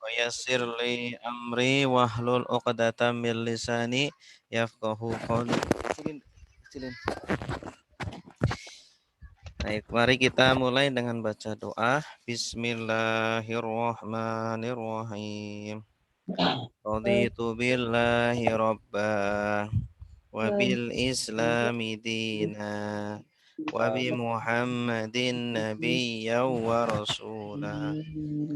wa yassir li amri wahlul 'uqdatam min lisani yafqahu qawli. Silin, silin. Baik, mari kita mulai dengan baca doa. Bismillahirrahmanirrahim. Raditu billahi rabba wa bil islami dina wa bi Muhammadin nabiyya wa rasula.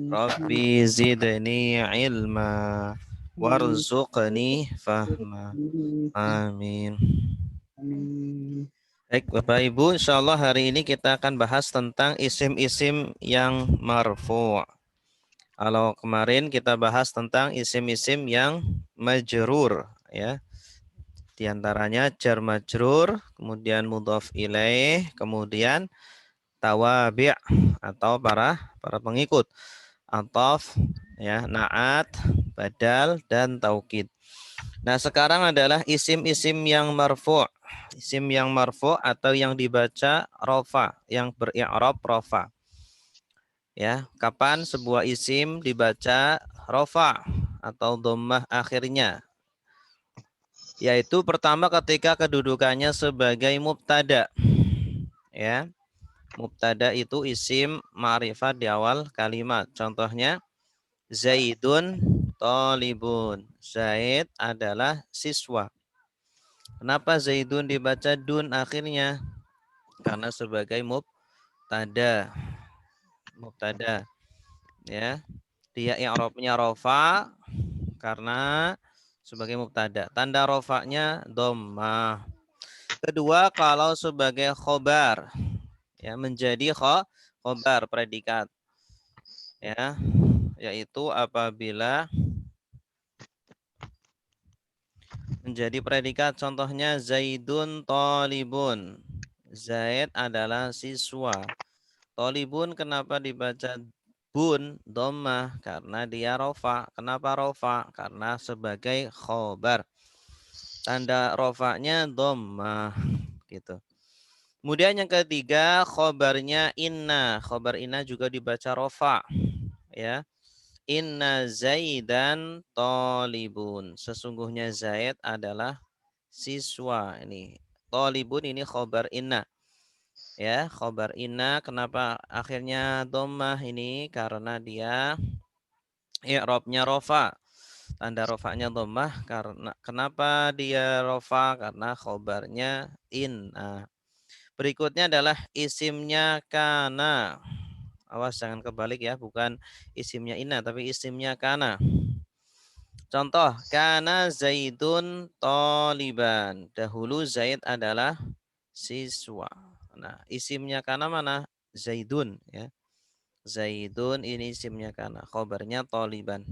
Rabbi zidni ilma warzuqni fahma. Amin. Baik Bapak Ibu, insya Allah hari ini kita akan bahas tentang isim-isim yang marfu'. Kalau kemarin kita bahas tentang isim-isim yang majrur, ya. Di antaranya jar majrur, kemudian mudhaf ilaih, kemudian tawabi' atau para pengikut, ataf, ya, naat, badal, dan taukid. Nah, sekarang adalah isim-isim yang marfu'. Isim yang marfu' atau yang dibaca rofa, yang beri'rab rofa. Ya, kapan sebuah isim dibaca rofa atau dhammah akhirnya? Yaitu pertama ketika kedudukannya sebagai mubtada. Ya, mubtada itu isim ma'rifat di awal kalimat. Contohnya Zaidun Thalibun. Zaid adalah siswa. Kenapa Zaidun dibaca dun akhirnya? Karena sebagai mubtada. Mubtada, ya. Dia i'rabnya rafa karena sebagai mubtada. Tanda rafanya dhammah. Kedua, kalau sebagai khobar, ya, menjadi khobar predikat, ya, yaitu apabila menjadi predikat. Contohnya Zaidun Thalibun. Zaid adalah siswa. Thalibun kenapa dibaca bun dhammah? Karena dia rofa. Kenapa rofa? Karena sebagai khobar. Tanda rofanya dhammah, gitu. Kemudian yang ketiga, khobarnya inna. Khobar inna juga dibaca rofa, ya. Inna Zaidan Thalibun. Sesungguhnya Zaid adalah siswa. Ini Thalibun ini khobar inna. Ya, khobar inna kenapa akhirnya dhammah ini? Karena dia i'rabnya rofa. Tanda rofanya dhammah karena kenapa dia rofa? Karena khobarnya inna. Berikutnya adalah isimnya kana. Awas jangan kebalik ya, bukan isimnya inna tapi isimnya kana. Contoh, kana Zaidun Thaliban. Dahulu Zaid adalah siswa. Nah, isimnya kana mana? Zaidun, ya. Zaidun ini isimnya kana. Khobarnya Thaliban.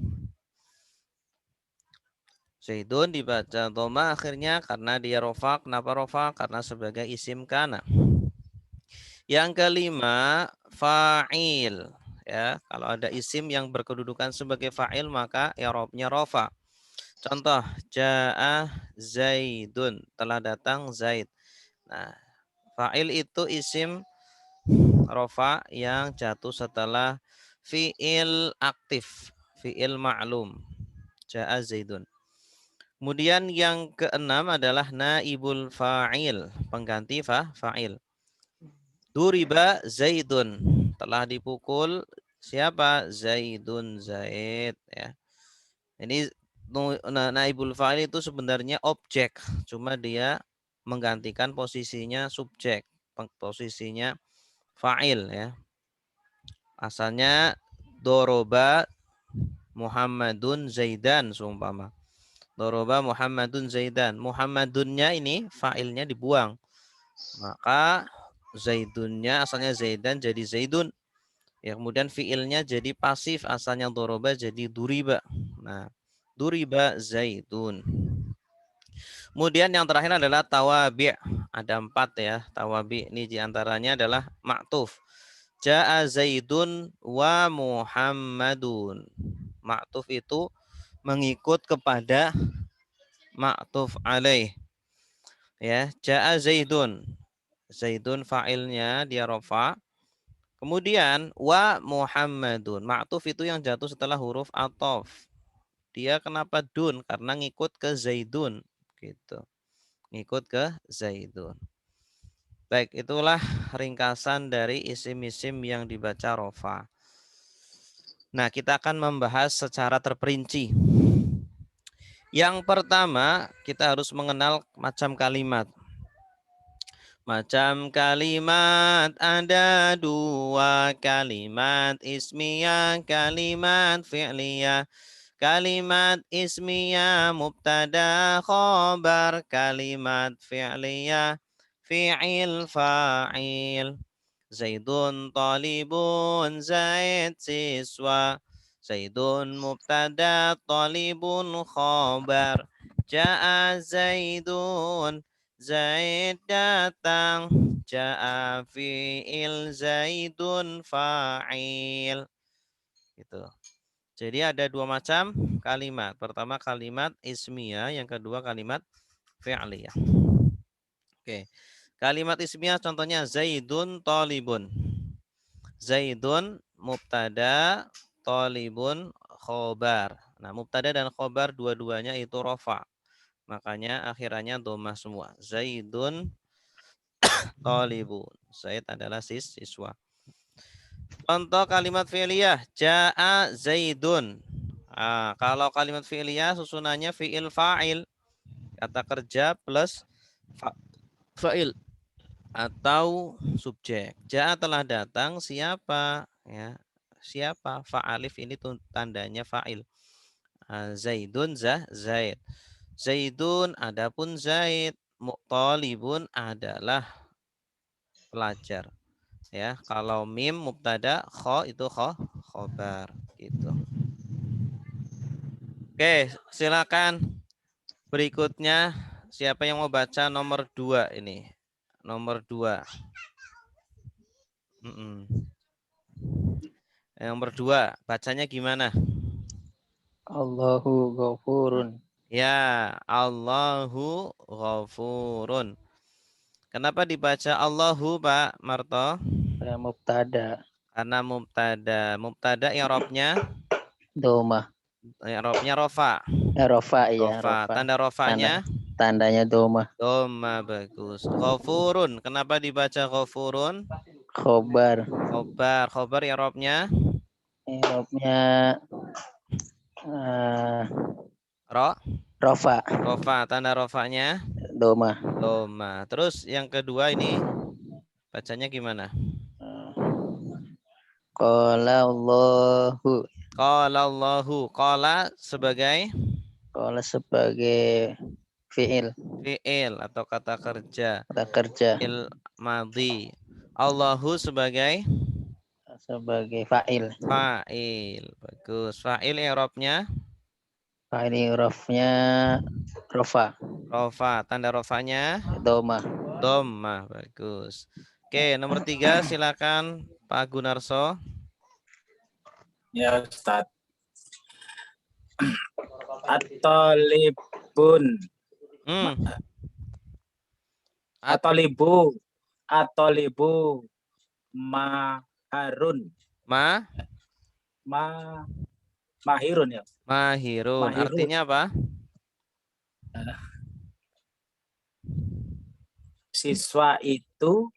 Zaidun dibaca dhamma akhirnya karena dia rofa. Kenapa rofa? Karena sebagai isim kana. Yang kelima, fa'il. Ya, kalau ada isim yang berkedudukan sebagai fa'il maka i'rabnya rofa. Contoh, ja'a Zaidun, telah datang Zaid. Nah, fa'il itu isim rofa yang jatuh setelah fi'il aktif, fi'il ma'lum. Ja'a Zaidun. Kemudian yang keenam adalah naibul fa'il, pengganti fa'il. Duriba Zaidun, telah dipukul siapa? Zaidun, Zaid, ya. Ini naibul fa'il itu sebenarnya objek, cuma dia menggantikan posisinya subjek, posisinya fa'il, ya. Asalnya doroba Muhammadun Zaidan seumpama. Doroba Muhammadun Zaidan. Muhammadunnya ini fa'ilnya dibuang. Maka Zaidunnya asalnya Zaidan jadi Zaidun. Ya, kemudian fiilnya jadi pasif, asalnya doroba jadi duriba. Nah, duriba Zaidun. Kemudian yang terakhir adalah tawabi'. Ada 4 ya, tawabi'. Ini diantaranya adalah ma'tuf. Ja'a Zaidun wa Muhammadun. Ma'tuf itu mengikut kepada ma'tuf alaih. Ya, ja'a Zaidun. Zaidun fa'ilnya dia rofa. Kemudian wa Muhammadun. Ma'tuf itu yang jatuh setelah huruf atof. Dia kenapa dun? Karena ngikut ke Zaidun. Gitu. Ngikut ke Zaidun. Baik, itulah ringkasan dari isim-isim yang dibaca rofa. Nah, kita akan membahas secara terperinci. Yang pertama, kita harus mengenal macam kalimat. Macam kalimat ada dua kalimat ismiyah, kalimat fi'liyah. Kalimat ismiyah mubtada khobar, kalimat fi'liyah fi'il fa'il. Zaidun talibun, Zaid siswa. Zaidun mubtada, talibun khobar. Ja'a Zaidun, Zaid datang. Ja'a fi'il, Zaidun fa'il. Gitu. Jadi ada dua macam kalimat. Pertama kalimat ismiyah, yang kedua kalimat fi'liyah. Oke. Kalimat ismiyah contohnya Zaidun talibun. Zaidun mubtada, talibun khobar. Nah, mubtada dan khobar dua-duanya itu rofa. Makanya akhirannya domah semua. Zaidun talibun. Zaid adalah siswa. Contoh kalimat fi'liyah. Ja'a Zaidun. Nah, kalau kalimat fi'liyah susunannya fi'il fa'il. Kata kerja plus fa'il atau subjek. Ja'a telah datang, siapa? Ya, siapa? Fa'alif ini tandanya fa'il. Zaidun Zaid. Zaidun adapun Zaid. Mu'talibun adalah pelajar. Ya, kalau mim mubtada, kho itu khobar gitu. Oke, silakan berikutnya siapa yang mau baca nomor 2 ini? Nomor 2. Nomor 2, bacanya gimana? Allahu ghafurun. Ya, Allahu ghafurun. Kenapa dibaca Allahu, Pak Marto? Mubtada. Karena mubtada. Mubtada i'rabnya Doma. rofa. Rofa ya, Rofa. rofa. Tanda rofanya Tandanya doma. doma, bagus. Ghafurun. Kenapa dibaca ghafurun? Khobar. Khobar. Khobar i'rabnya Irobnya rofa. Rofa. Tanda rofanya Doma. doma. Terus yang kedua ini bacanya gimana? Qala Allahu. Qala Allahu. Qala sebagai Qala sebagai fi'il. fi'il atau kata kerja. Kata kerja. Fi'il madhi. Allahu sebagai fa'il. fa'il. Bagus. Fa'il i'rabnya Fa'il irofnya rofa. rofa. Tanda rofanya Doma. doma. Bagus. Oke, nomor 3 silakan Pak Gunarso. Ya Ustaz. At-talibun. At-talibu maharun. Mahirun ya. Mahirun. Artinya apa? Siswa itu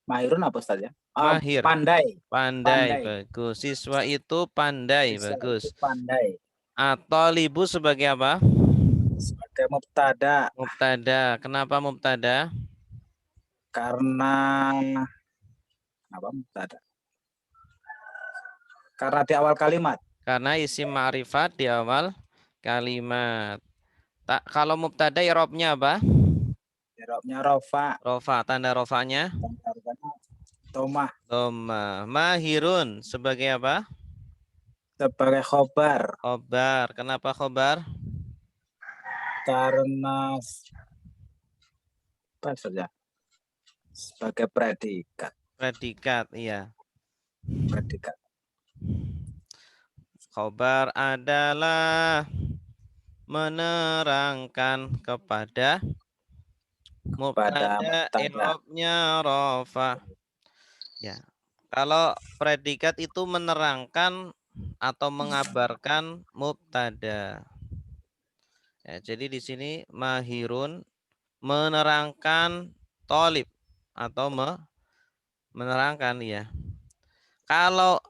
mahirun apa Ustaz ya? Mahir. Pandai. Bagus. Siswa itu pandai. Siswa bagus. itu pandai. At-talibu sebagai apa? Sebagai mubtada. Mubtada. Kenapa mubtada? Karena apa mubtada? Karena di awal kalimat. Karena isim ma'rifat di awal kalimat. Kalau mubtada i'rabnya apa? I'rabnya rofa. Rofa. Tanda rofanya? Domah. Domah. Mahirun sebagai apa? Sebagai khobar. Khobar. Kenapa khobar? Karena apa saja? Sebagai predikat. Predikat, iya. Predikat. Khobar adalah menerangkan kepada mubtada i'rabnya rofa. Ya. Kalau predikat itu menerangkan atau mengabarkan mubtada. Ya, jadi di sini mahirun menerangkan tolib atau menerangkan ya. Kalau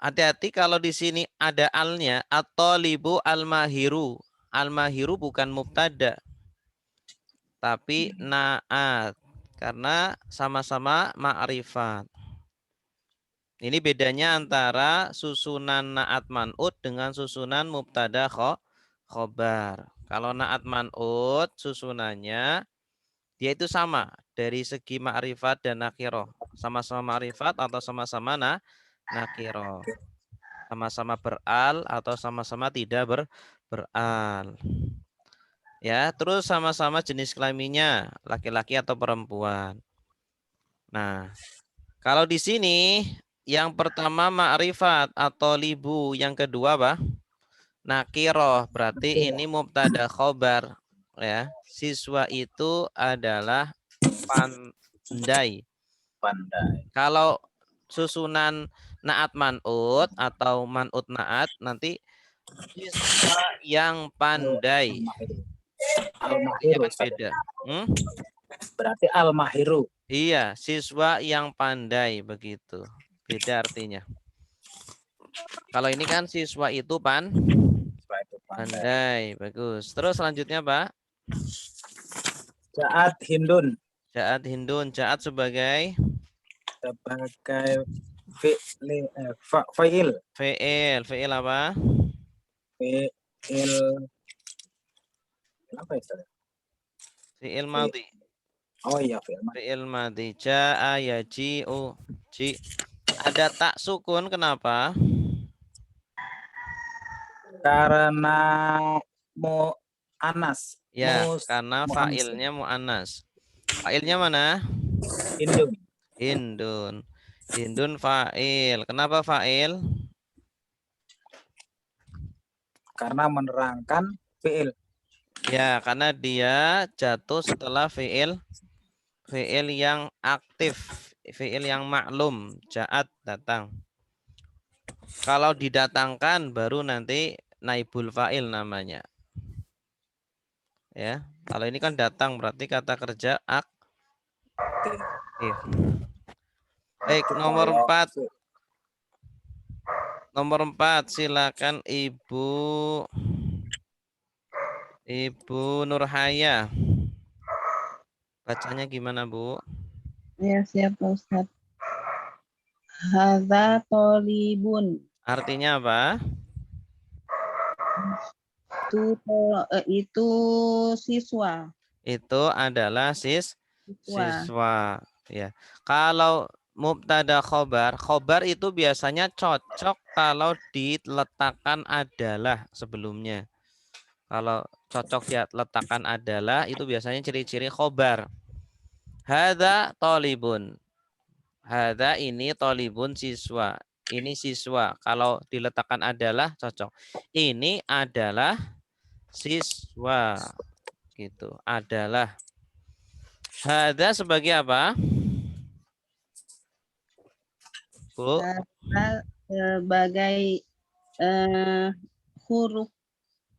hati-hati kalau di sini ada alnya atau libu al-mahiru. Al-mahiru bukan mubtada tapi naat karena sama-sama ma'rifat. Ini bedanya antara susunan naat man'ut dengan susunan mubtada khobar. Kalau naat man'ut susunannya dia itu sama dari segi ma'rifat dan nakiroh. Sama-sama ma'rifat atau sama-sama nakiroh. Sama-sama beral atau sama-sama tidak beral. Ya, terus sama-sama jenis kelaminnya laki-laki atau perempuan. Nah, kalau di sini yang pertama ma'rifat atau libu, yang kedua apa? Nakiroh, berarti ini mubtada khobar ya. Siswa itu adalah pandai. Pandai. Kalau susunan naat man'ut atau man'ut naat nanti siswa yang pandai. Artinya Al-Mahiru. kan beda. Berarti Al-Mahiru. Iya, siswa yang pandai begitu. Beda artinya. Kalau ini kan siswa itu pandai. Bagus. Terus selanjutnya, Pak. Ja'at Hindun. Ja'at Hindun. Ja'at sebagai fa'il. Fi'il apa? Fi'il apa itu? Fi'il madhi. Oh iya, fi'il madhi. Fi'il madhi. Ja'a yaji'u. Ji. Ada tak sukun kenapa? Karena mu'anas. Ya, karena fa'ilnya mu'annas. Fa'ilnya mana? Hindun. Hindun. Hindun fa'il. Kenapa fa'il? Karena menerangkan fi'il. Ya, karena dia jatuh setelah fi'il yang aktif, fi'il yang maklum, ja'at datang. Kalau didatangkan baru nanti naibul fa'il namanya. Ya, kalau ini kan datang berarti kata kerja aktif. Baik, nomor 4. Nomor 4, silakan Ibu Nurhaya. Bacanya gimana, Bu? Ya, siap Pak Ustaz. Hadza tolibun. Artinya apa? Itu siswa. Itu adalah siswa. Ya. Kalau mubtada khobar itu biasanya cocok kalau diletakkan adalah sebelumnya. Kalau cocok ya letakkan adalah itu biasanya ciri-ciri khobar. Hadza tolibun. Hadza ini tolibun siswa. Ini siswa. Kalau diletakkan adalah cocok. Ini adalah siswa. Gitu. Adalah. Hadza sebagai apa? Bu? Hadza sebagai huruf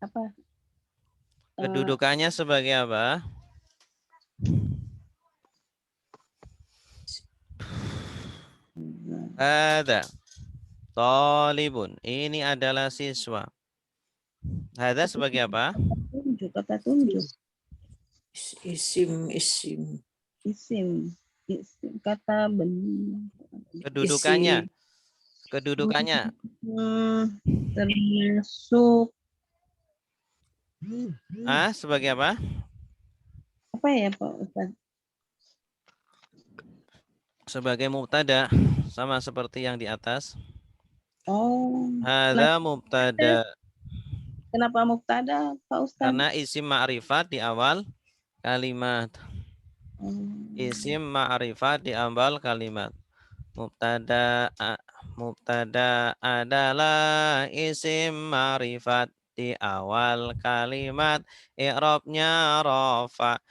apa? Kedudukannya sebagai apa? Hadza talibun. Ini adalah siswa. Hadza sebagai apa? Kata tunjuk. Isim. Isim. Kata benar. Kedudukannya. Kedudukannya. Termasuk Sebagai apa? apa ya Pak Ustaz? Sebagai mubtada, sama seperti yang di atas. Oh. Hadza mubtada. Kenapa mubtada Pak Ustaz? Karena isim ma'rifat di awal kalimat. Isim ma'rifat di awal kalimat. Mubtada adalah isim ma'rifat di awal kalimat. I'rabnya rafa.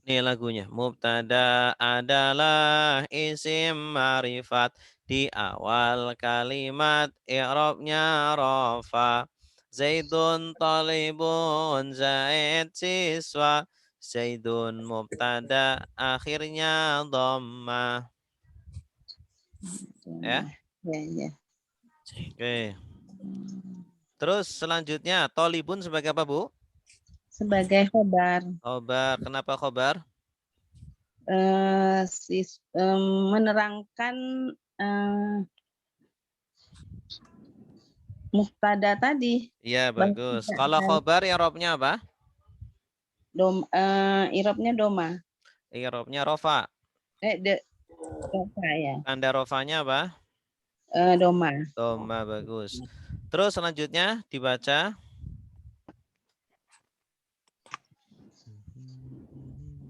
Nih lagunya. Mubtada adalah isim ma'rifat. Di awal kalimat i'rabnya rafa. Zaidun talibun Zaid siswa. Zaidun mubtada akhirnya dhammah. Ya. Ya, ya. Oke. Terus selanjutnya talibun sebagai apa, Bu? Sebagai khobar. Khobar. Kenapa khobar? Menerangkan mubtada tadi. Iya, Bahwa bagus. tidak Kalau ada khobar i'rabnya apa? irobnya doma. I'rabnya rofa. Apa ya? Tanda rofanya apa? Doma. Doma, bagus. Terus selanjutnya dibaca.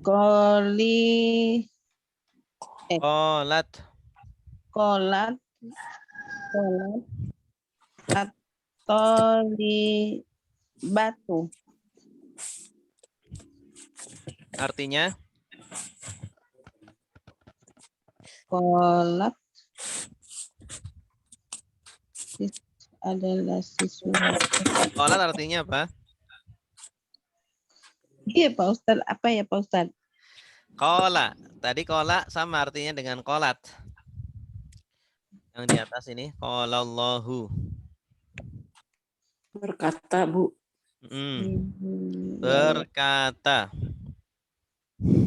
Koli, Qolat. kolat, atau di batu. Artinya? Kolat adalah siswa. Qolat artinya apa? Iya Pak Ustadz, apa ya Pak Ustadz? Qola. Tadi qola sama artinya dengan qolat. Yang di atas ini. Qolallahu. Berkata, Bu. Berkata.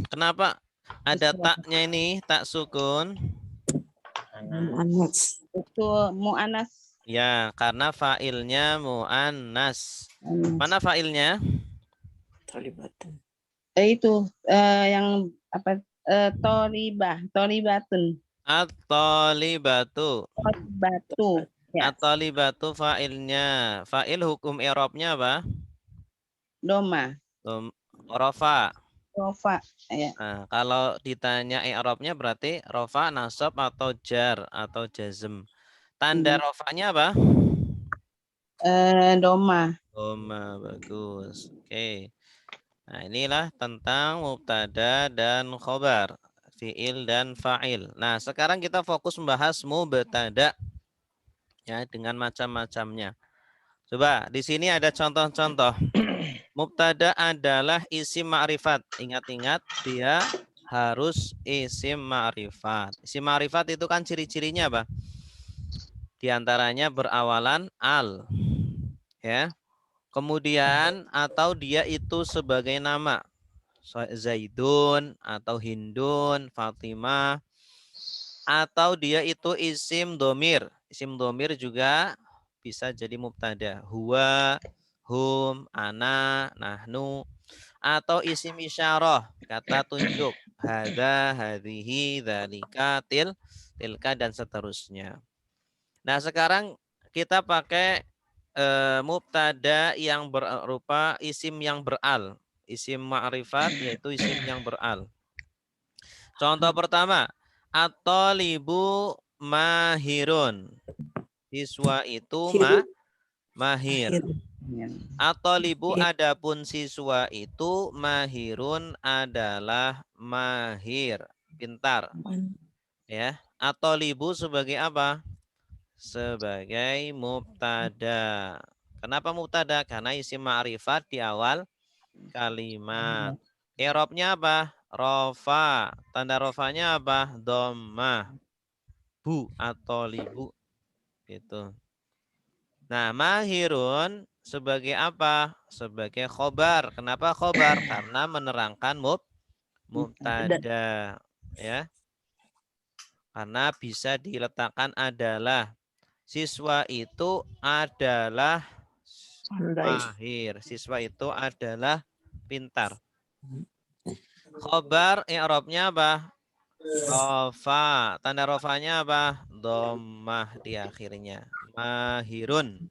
Kenapa ada taknya ini? Tak sukun. Anas. Itu mu'anas. Ya, karena fa'ilnya mu'annas. Mana fa'ilnya? Talibatun. Itu yang apa? Tolibatun. At-talibatu. Batu. Ya, At-talibatu fa'ilnya. Fa'il hukum i'rabnya apa? doma. Rofa. Rofa. Ya. Nah, kalau ditanya i'rabnya berarti rofa, nasab atau jar atau jazm. Tanda rofanya apa? Doma. Doma, bagus. Oke. Nah, inilah tentang mubtada dan khobar, fiil dan fa'il. Nah, sekarang kita fokus membahas mubtada ya dengan macam-macamnya. Coba di sini ada contoh-contoh. Mubtada adalah isim ma'rifat. Ingat-ingat dia harus isim ma'rifat. Isim ma'rifat itu kan ciri-cirinya apa? Di antaranya berawalan al. Ya. Kemudian atau dia itu sebagai nama. Zaidun atau Hindun, Fatimah. Atau dia itu isim domir. Isim domir juga bisa jadi mubtada. Huwa, hum, ana, nahnu. Atau isim isyarah, kata tunjuk. Hadza, hadhihi, dzalika, tilka, dan seterusnya. Nah, sekarang kita pakai mubtada yang berupa isim yang beral. Isim ma'rifat yaitu isim yang beral. Contoh pertama, at-talibu mahirun. Siswa itu mahir. At-talibu adapun siswa itu mahirun adalah mahir, pintar. Ya, at-talibu sebagai apa? Sebagai mubtada. Kenapa mubtada? Karena isim ma'rifat di awal kalimat. I'rabnya apa? Rofa. Tanda rofanya apa? Dhammah. Bu atau libu gitu. Nah, mahirun sebagai apa? Sebagai khobar. Kenapa khobar? Karena menerangkan mubtada ya. Karena bisa diletakkan adalah. Siswa itu adalah mahir. Siswa itu adalah pintar. Khobar i'rabnya apa? Rofa. Tanda rofanya apa? Dhammah di akhirnya. Mahirun.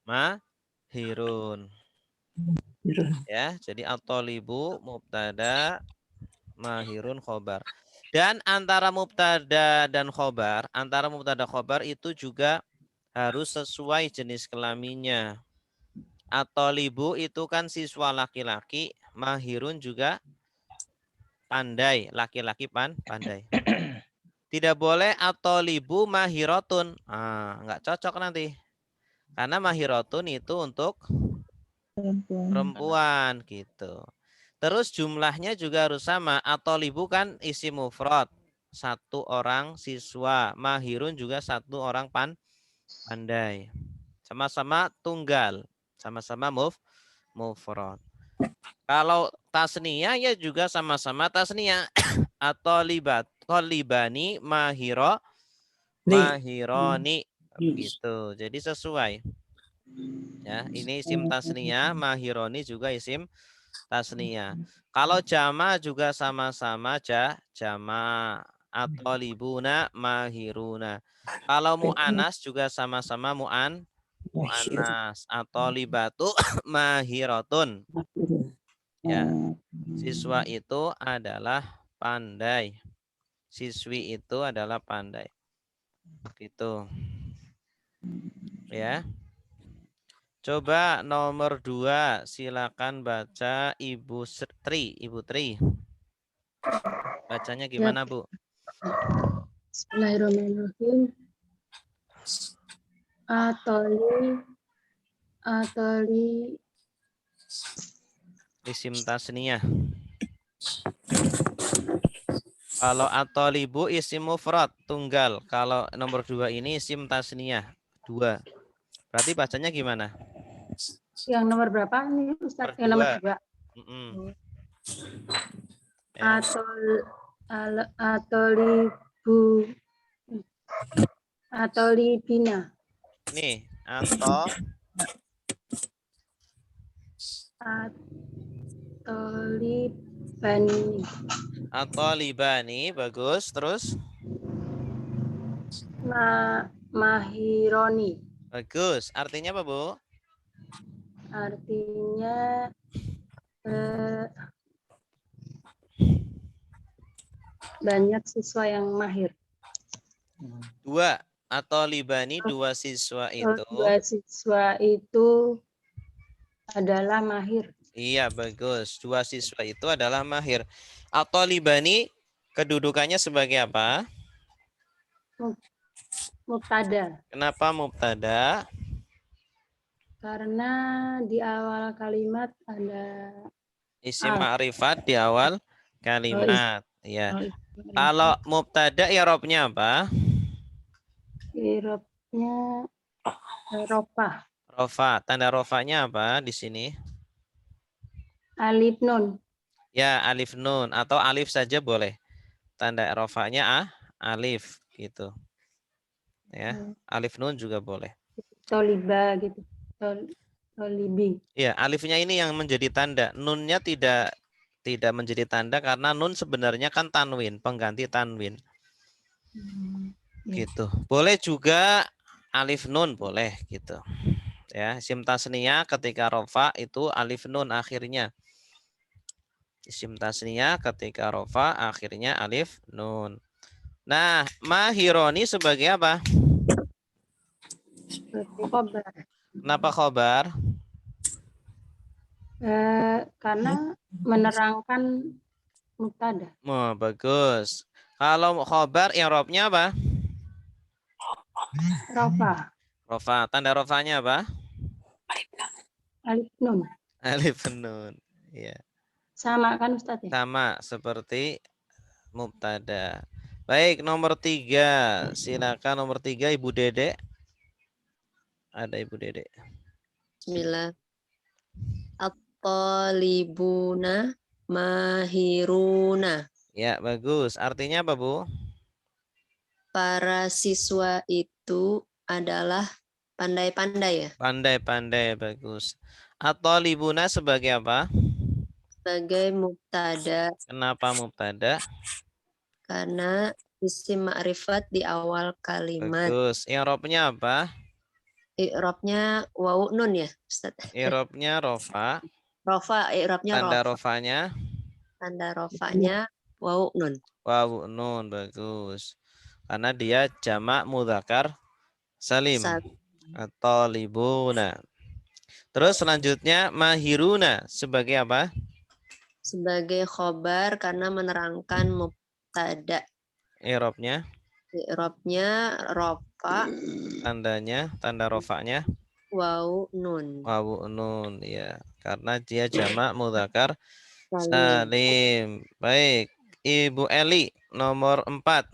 Mahirun. Ya, jadi at-talibu mubtada, mahirun khobar. Dan antara mubtada dan khobar, antara mubtada khobar itu juga harus sesuai jenis kelaminnya. At-talibu itu kan siswa laki-laki, mahirun juga pandai, laki-laki pandai. Tidak boleh atolibu mahirotun. Nggak cocok nanti. Karena mahirotun itu untuk perempuan gitu. Terus jumlahnya juga harus sama. Atolibu kan isi mufrad. Satu orang siswa. Mahirun juga satu orang pandai. Sama-sama tunggal. Sama-sama mufrad. Kalau tasniyah ya juga sama-sama tasniyah. Atolibani mahironi gitu. Jadi sesuai. Ya, ini isim tasniyah, mahironi juga isim tasniyah. Kalau jama juga sama-sama jama. Atolibuna mahiruna. Kalau mu'anas juga sama-sama mu'anas. Atolibatu mahirotun. Ya, siswa itu adalah pandai. Siswi itu adalah pandai. Gitu. Ya. Coba nomor 2, silakan baca Ibu Tri. Ibu Tri. Bacanya gimana, Bu? Bismillahirrahmanirrahim. Atoli Isim tasniyah. Kalau atolibu isim mufrad tunggal. Kalau nomor 2 ini isim tasniyah 2. Berarti bacanya gimana? yang nomor berapa nih Ustaz? Nomor Yang nomor 2. 2. Ya. Atolibina. Nih, atolibani bagus. Terus Mahironi. bagus. Artinya apa, Bu? Artinya banyak siswa yang mahir. 2. Atolibani 2 siswa itu. 2 siswa itu adalah mahir. Iya, bagus. 2 siswa itu adalah mahir. Atolibani kedudukannya sebagai apa? Mubtada. Kenapa mubtada? Karena di awal kalimat ada Isim ma'rifat di awal kalimat. Ya. ma'rifat. Kalau mubtada i'rabnya apa? I'rabnya rofa. Rofa. Tanda rofanya apa di sini? Alif nun. Ya, alif nun atau alif saja boleh. Tanda rofanya alif gitu. Ya, alif nun juga boleh. Toliba gitu. Tolibi. Ya, alifnya ini yang menjadi tanda. Nunnya tidak menjadi tanda karena nun sebenarnya kan tanwin, pengganti tanwin. Gitu. Boleh juga alif nun boleh gitu. Ya, isim tasniyah ketika rofa itu alif nun akhirnya. Isim tasniyah ketika rofa akhirnya alif nun. Nah, mahironi sebagai apa? Khobar. Kenapa khobar? Karena menerangkan mubtada. Oh, bagus. Kalau khobar i'rabnya apa? Rofa. Rofa. Tanda rofanya apa? Alif nun. Alif nun. Ya. Sama kan Ustaz ya? Sama seperti mubtada. Baik, nomor 3. Silakan nomor 3 Ibu Dede. Ada Ibu Dede. Bismillah. At-talibuna mahiruna. Ya, bagus. Artinya apa, Bu? Para siswa itu adalah pandai-pandai ya. Pandai-pandai, bagus. At-talibuna sebagai apa? Sebagai mubtada Kenapa mubtada? karena isim ma'rifat di awal kalimat. Bagus. I'rabnya apa? I'rabnya wawu nun ya, Ustaz. I'rabnya rofa. Rofa, i'rabnya Tanda rofa. rofanya? Tanda rofanya wawu nun. Wawu nun, bagus. Karena dia jamak mudzakkar salim. At-talibuna. Terus selanjutnya mahiruna sebagai apa? sebagai khobar karena menerangkan mubtada. I'rabnya, I'rabnya rofa tandanya, tanda rofaknya wawu nun. wawu nun, ya. Karena dia jamak mudzakkar Salim. salim. Baik, Ibu Eli nomor 4.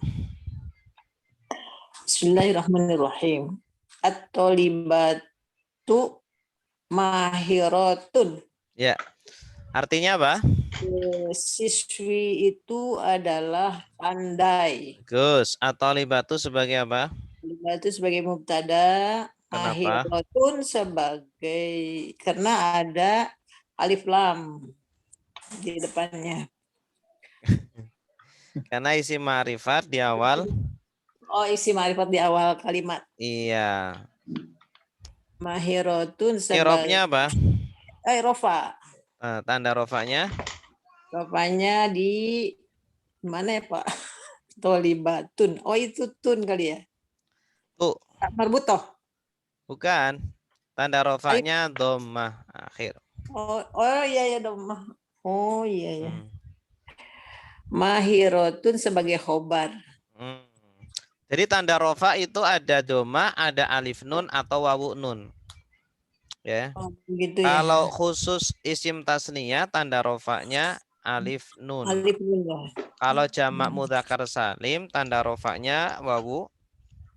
Bismillahirrahmanirrahim. At-tolibatu mahiratun. Ya. Artinya apa? Siswi itu adalah pandai. Gus, atau libatu sebagai apa? Tolibatu sebagai mubtada, Kenapa? mahiratun sebagai karena ada alif lam di depannya. Karena isi ma'rifat di awal. Oh, isi ma'rifat di awal kalimat. Iya. Mahiratun sebagai I'rabnya apa? rofa. Tanda rofaknya Rofanya di mana ya Pak? Tolibatun. Oh itu tun kali ya? tuh, Marbutoh. bukan. Tanda rofaknya dhammah akhir. Oh iya ya dong. Oh iya ya. Hmm. Mahirotun sebagai khobar. Hmm. Jadi tanda rofa itu ada dhammah, ada alif nun atau wawu nun. Ya. Oh, gitu ya. Kalau khusus isim tasniyah tanda rofaknya alif nun. Alif nun ya. Kalau jamak mudzakkar salim tanda rofaknya wawu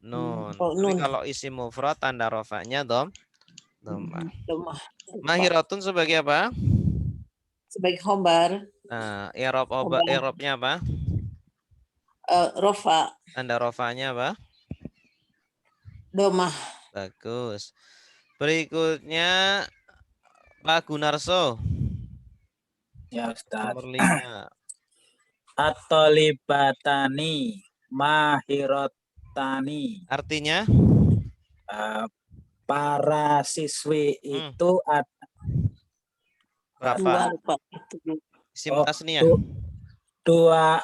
nun. Oh, Tapi nun. kalau isim mufrad tanda rofaknya dhammah. Dhammah. Mahiratun sebagai apa? Sebagai khobar. Nah, Khobar. i'rabnya apa? Rofa. Tanda rofanya apa? Dhammah. Bagus. Berikutnya Pak Gunarso Ya Ustaz. nomor 5. At-tolibatani mahirotani. Artinya Para siswi itu berapa? Isim Oh, tasniyah. dua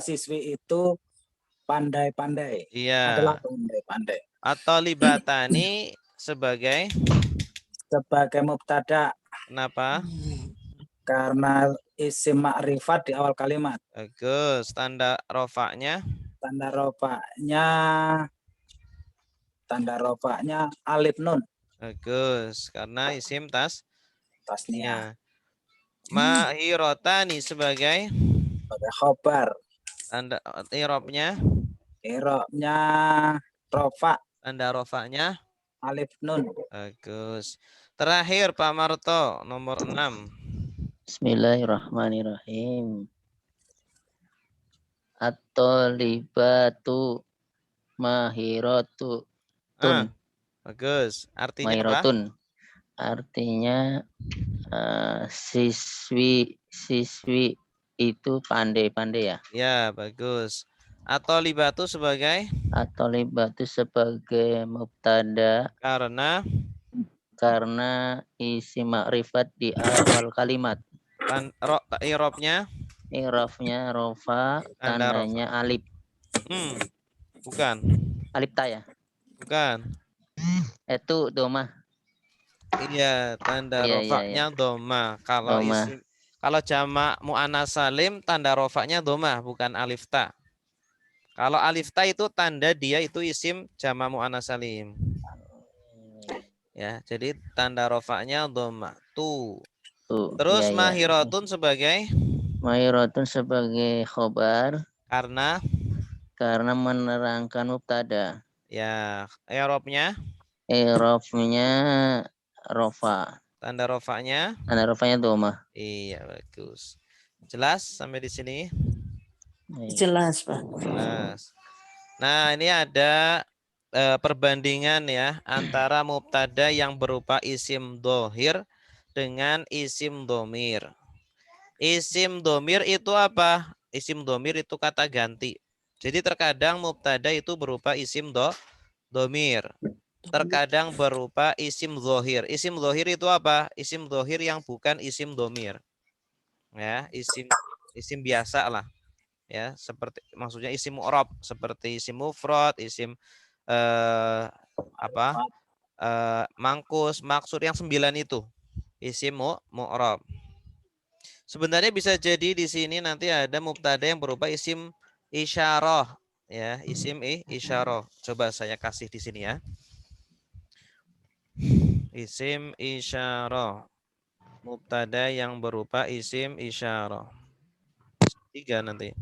siswi itu pandai-pandai. Iya. Adalah pandai-pandai. Atau libatani sebagai Mubtada. kenapa? Karena isim ma'rifat di awal kalimat. Bagus. Tanda rofaknya alif nun. bagus. Karena isim Tasniyah. Mahirotani sebagai Khobar. tanda i'rabnya Rofa. tanda rofaknya Alif nun. bagus. Terakhir Pak Marto nomor 6. Bismillahirrahmanirrahim. At-tolibatu mahiratu tun. Bagus. Artinya apa? Mahiratun. Artinya siswi itu pandai-pandai ya. Ya, bagus. Atau libatu sebagai At-tolibatu sebagai mubtada karena isi makrifat di awal kalimat. i'rabnya I'rabnya rofa, tandanya alif. Bukan. Alif ta ya? Bukan. Itu dhammah. Iya, tanda Iya, rofaknya dhammah. Kalau Dhammah. kalau jamak muannats salim tanda rofaknya dhammah, bukan alif ta. Kalau alif ta itu tanda dia itu isim jamak muannats salim. Ya, jadi tanda rofaknya dhammah. Terus iya, mahiratun sebagai mahiratun sebagai khobar karena menerangkan mubtada. ya, i'rabnya Rofa. tanda rofaknya dhammah. Iya, bagus. Jelas sampai di sini? Jelas Pak. Jelas. Nah, ini ada perbandingan ya antara mubtada yang berupa isim dhohir dengan isim domir. Isim domir itu apa? Isim domir itu kata ganti. Jadi terkadang mubtada itu berupa isim domir. Terkadang berupa isim dhohir. Isim dhohir itu apa? Isim dhohir yang bukan isim domir. Ya, isim biasa lah. Ya, seperti maksudnya isim mu'rab seperti isim mufrad, isim mangkus, maksud yang 9 itu isim mu'rab. Sebenarnya bisa jadi di sini nanti ada mubtada yang berupa isim isyarah, ya, isim isyarah. Coba saya kasih di sini ya. Isim isyarah. Mubtada yang berupa isim isyarah. 3 nanti.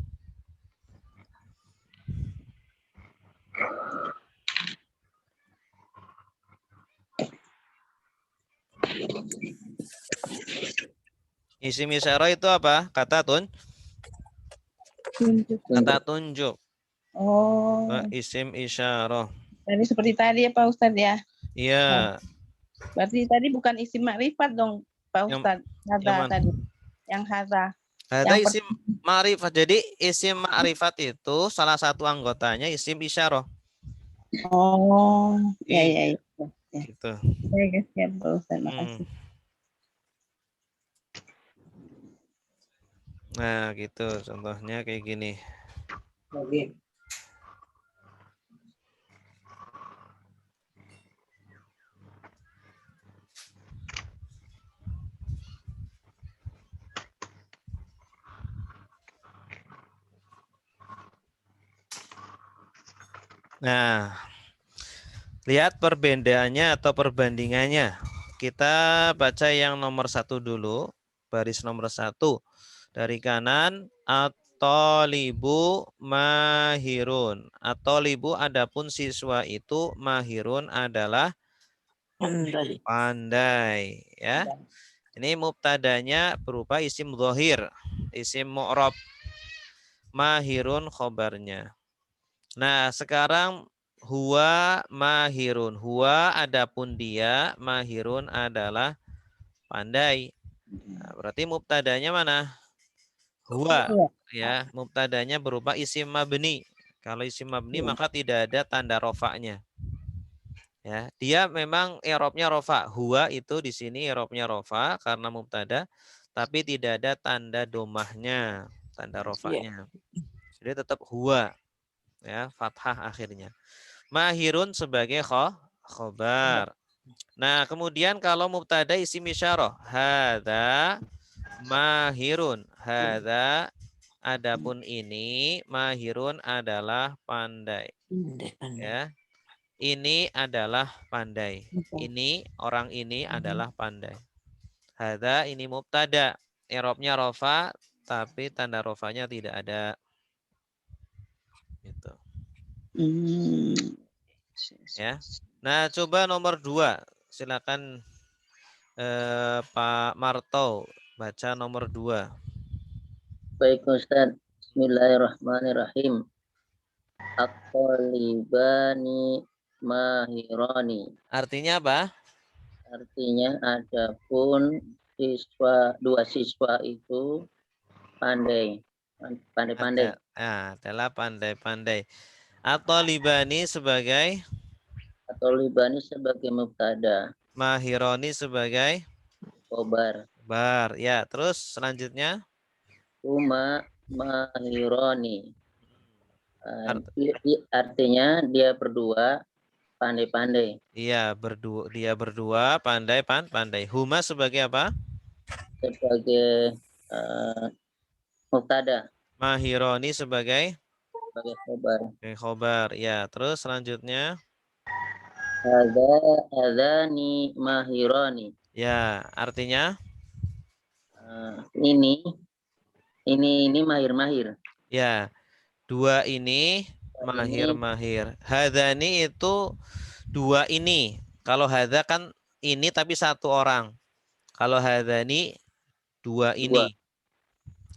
Isim isyarah itu apa? Kata Tunjuk. kata tunjuk. Oh, Isim isyarah. tadi seperti tadi ya Pak Ustadz ya. Iya. Berarti tadi bukan isim makrifat dong Pak Yang, Ustadz. yang Hadza mana? tadi. Yang hadza. Ada Yang isim ma'rifat. Jadi isim ma'rifat itu salah satu anggotanya isim isyarah. Oh, ya Ih, ya ya. Ya. gitu. Baik, siap Pak Ustadz. Makasih. Nah, gitu. Contohnya kayak gini. Nah, lihat perbedaannya atau perbandingannya. Kita baca yang nomor 1 dulu. Baris nomor 1. Dari kanan, at-thalibu mahirun. At-thalibu adapun siswa itu, mahirun adalah pandai. Ya. Ini mubtadanya berupa isim zahir. Isim mu'rab. Mahirun khobarnya. Nah, sekarang huwa mahirun. Huwa adapun dia, mahirun adalah pandai. Nah, berarti mubtadanya mana? Huwa. Ya, mubtadanya berupa isim mabni. Kalau isim mabni maka tidak ada tanda rofaknya. Ya, dia memang i'rabnya rofa. Huwa itu di sini i'rabnya rofa karena mubtada, tapi tidak ada tanda domahnya, tanda rofaknya. Jadi tetap huwa. Ya, fathah akhirnya. Mahirun sebagai khobar. Nah, kemudian kalau mubtada isim isyarah, hadza mahirun. Hadza adapun ini mahirun adalah pandai. Ya. Ini adalah pandai. Ini orang ini adalah pandai. Hadza ini mubtada. I'rabnya rofa tapi tanda rofanya tidak ada. Gitu. Ya. Nah, coba nomor 2. Silakan Pak Marto baca nomor 2. Baik Ustaz. Bismillahirrahmanirrahim. At-talibani mahirani. Artinya apa? Artinya adapun dua siswa itu pandai. Pandai-pandai. Adalah pandai-pandai. Atau libani sebagai At-talibani sebagai mubtada. mahironi sebagai Khobar. bar. Ya, terus selanjutnya Huma mahironi. Artinya dia berdua pandai-pandai. iya, dia berdua pandai. Huma sebagai apa? Sebagai mubtada. Mahironi sebagai Sebagai khobar. khobar. Ya, terus selanjutnya Adzani mahirani. ya, artinya Ini mahir-mahir. ya, dua ini mahir. Hadani itu dua ini. Kalau hadza kan ini tapi satu orang. Kalau hadani dua ini.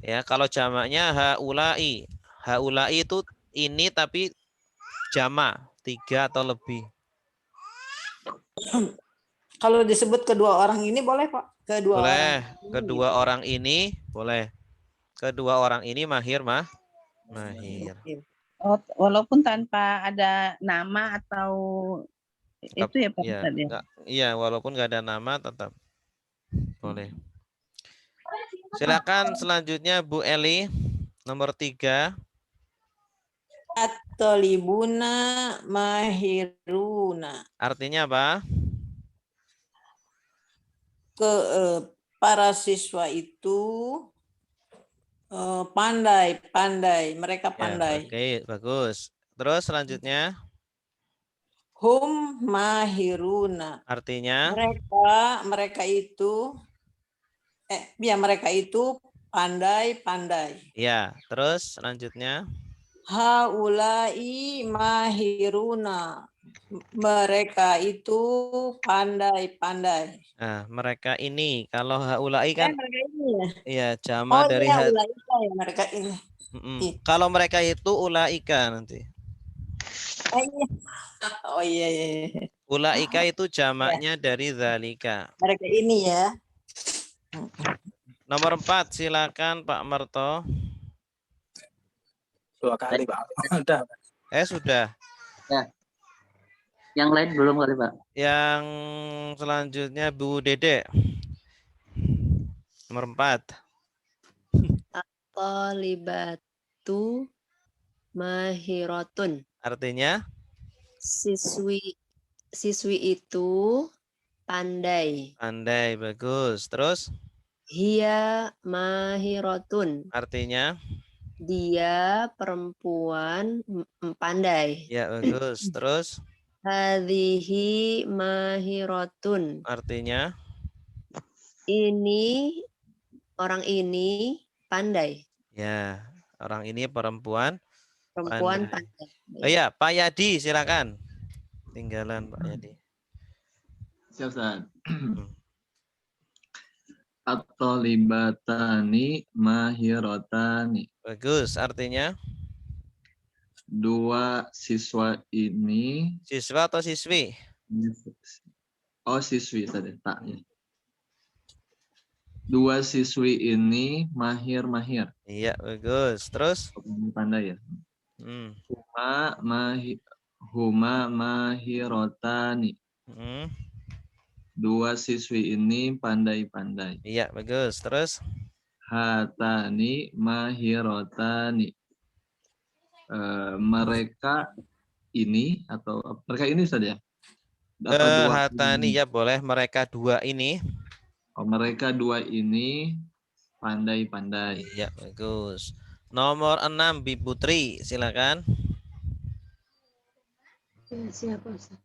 Ya, kalau jamaknya haulai. Haulai itu ini tapi jamak 3 atau lebih. Kalau disebut kedua orang ini boleh Pak? Kedua Boleh. orang. Kedua orang ini boleh. Kedua orang ini mahir. Oh, walaupun tanpa ada nama atau Tetap, itu ya Pak iya, Ustadz ya. iya, walaupun nggak ada nama tetap boleh. Silakan selanjutnya Bu Eli nomor 3. At-talibuna mahiruna. Artinya apa? para siswa itu pandai, mereka Ya, pandai. oke, bagus. Terus selanjutnya Hum mahiruna. artinya Mereka itu mereka itu pandai-pandai. ya, terus selanjutnya Haulai mahiruna. Mereka itu pandai-pandai. nah, mereka ini kalau haulai kan Mereka ini ya. ya Oh jama dari iya, ulaika ya mereka ini. Kalau mereka itu ulaika nanti. Oh iya. Oh iya, iya, iya. Ulaika itu jamaknya dari zalika. Mereka ini ya. Nomor 4, silakan Pak Merto. 2 kali, Pak. Udah. Sudah. Yang lain belum kali, Pak. Yang selanjutnya Bu Dede. Nomor 4. Tolibatu mahirotun. Artinya Siswi itu pandai. pandai, bagus. Terus Hiya mahirotun. artinya Dia perempuan pandai. ya bagus. Terus Hadhihi mahirotun. artinya Orang ini pandai. ya, orang ini perempuan Perempuan pandai. pandai. Oh iya, Pak Yadi silakan. Tinggalan Pak Yadi. Siap, Ustaz. At-tolibatani mahirotani. Bagus, artinya Dua siswa ini, siswa atau siswi? oh siswi tadi, taknya. Dua siswi ini mahir-mahir. Iya, bagus. Terus Pandai ya. Huma mahirotani. Dua siswi ini pandai-pandai. Iya, bagus. Terus Hatani mahirotani. Mereka ini atau mereka ini saja. Hatani ya boleh, mereka dua ini. Oh, mereka dua ini pandai-pandai. Iya, bagus. Nomor 6 Bi Putri, silakan. Siapa Ustaz?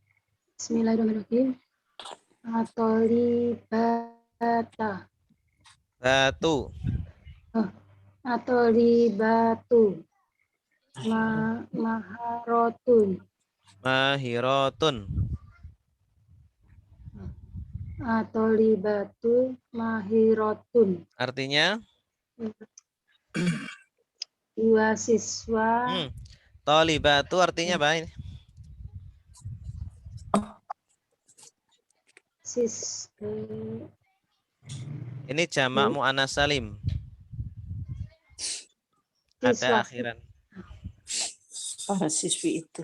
Bismillahirrahmanirrahim. Atolibata. Batu. Atolibatu. Maharotun. Mahirotun. Atolibatu mahirotun. Artinya Dua siswa. Tolibatu artinya apa ini? Ini jamak mu'annas salim. Ada akhiran. Para siswi itu.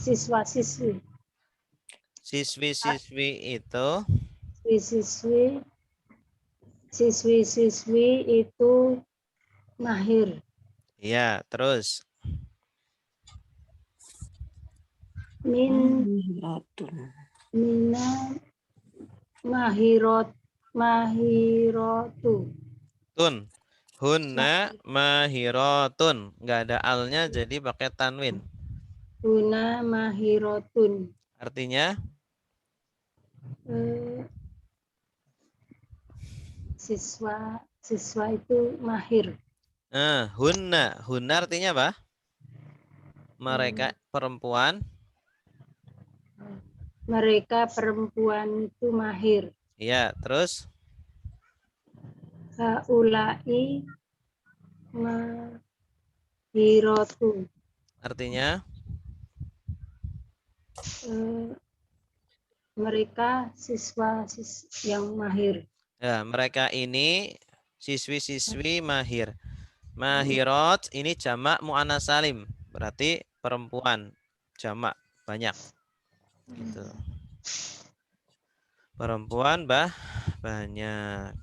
Siswa-siswi. Siswi-siswi itu. Siswi-siswi itu mahir. Iya, terus. Mina mahirotu. Tun. Hunna mahirotun. Nggak ada alnya jadi pakai tanwin. Hunna mahirotun. Artinya siswa itu mahir. Hunna artinya apa? Mereka perempuan. Mereka perempuan itu mahir. Iya, terus Haulai mahirotu. artinya mereka siswa yang mahir. ya, mereka ini siswi-siswi mahir. Mahirot ini jamak mu'annas salim, berarti perempuan, jamak banyak. Gitu. Perempuan banyak.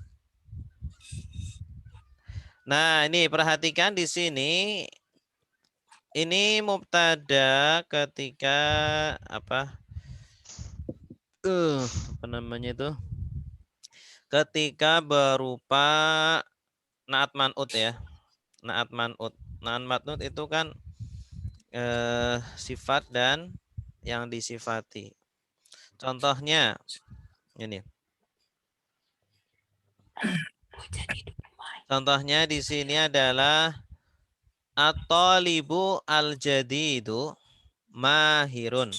Nah, ini perhatikan di sini. Ini mubtada ketika apa namanya itu? ketika berupa naat man'ut ya. Naat man'ut. Naat man'ut itu kan sifat dan yang disifati. Contohnya ini. Contohnya di sini adalah at-talibu al-jadidu mahirun.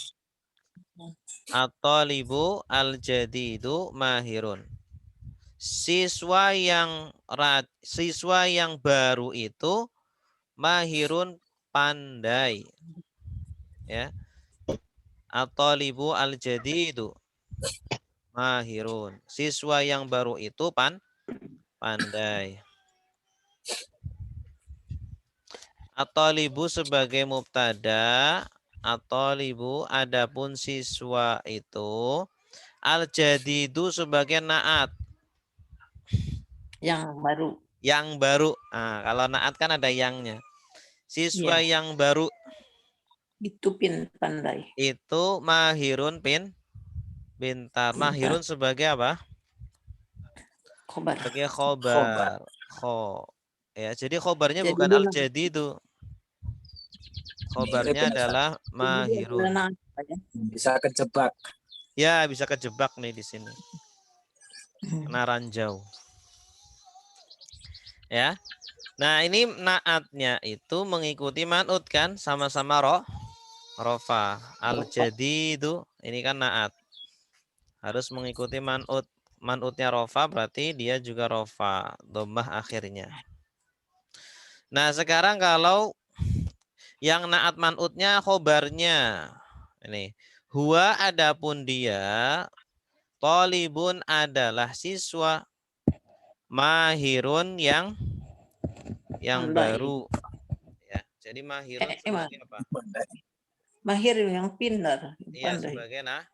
At-talibu al-jadidu mahirun. Siswa yang baru itu mahirun pandai. Ya. At-talibu al-jadidu mahirun. Siswa yang baru itu pandai. At-talibu sebagai mubtada, at-talibu adapun siswa itu, al-jadidu sebagai naat. Yang baru. Yang baru. Nah, kalau naat kan ada yangnya. Siswa yang baru Itu pandai. itu mahirun pintar. Mahirun sebagai apa? Khobar. Sebagai khobar. Ya, jadi khobarnya Jadi bukan dia al-jadidu. Khobarnya adalah mahirun. Bisa kejebak. Ya, bisa kejebak nih di sini. Kena ranjau. Ya. Nah, ini naatnya itu mengikuti man'ut kan, sama-sama rofa. Al-jadidu ini kan naat. Harus mengikuti man'ut. Man'utnya rofa berarti dia juga rofa, dhammah akhirnya. Nah, sekarang kalau yang naat man'utnya khobarnya. Ini. Huwa adapun dia, tolibun adalah siswa, mahirun yang Pandai. baru. Ya, jadi mahirun sebagai apa? Mahir yang pintar. Iya, Pandai. sebagai naat.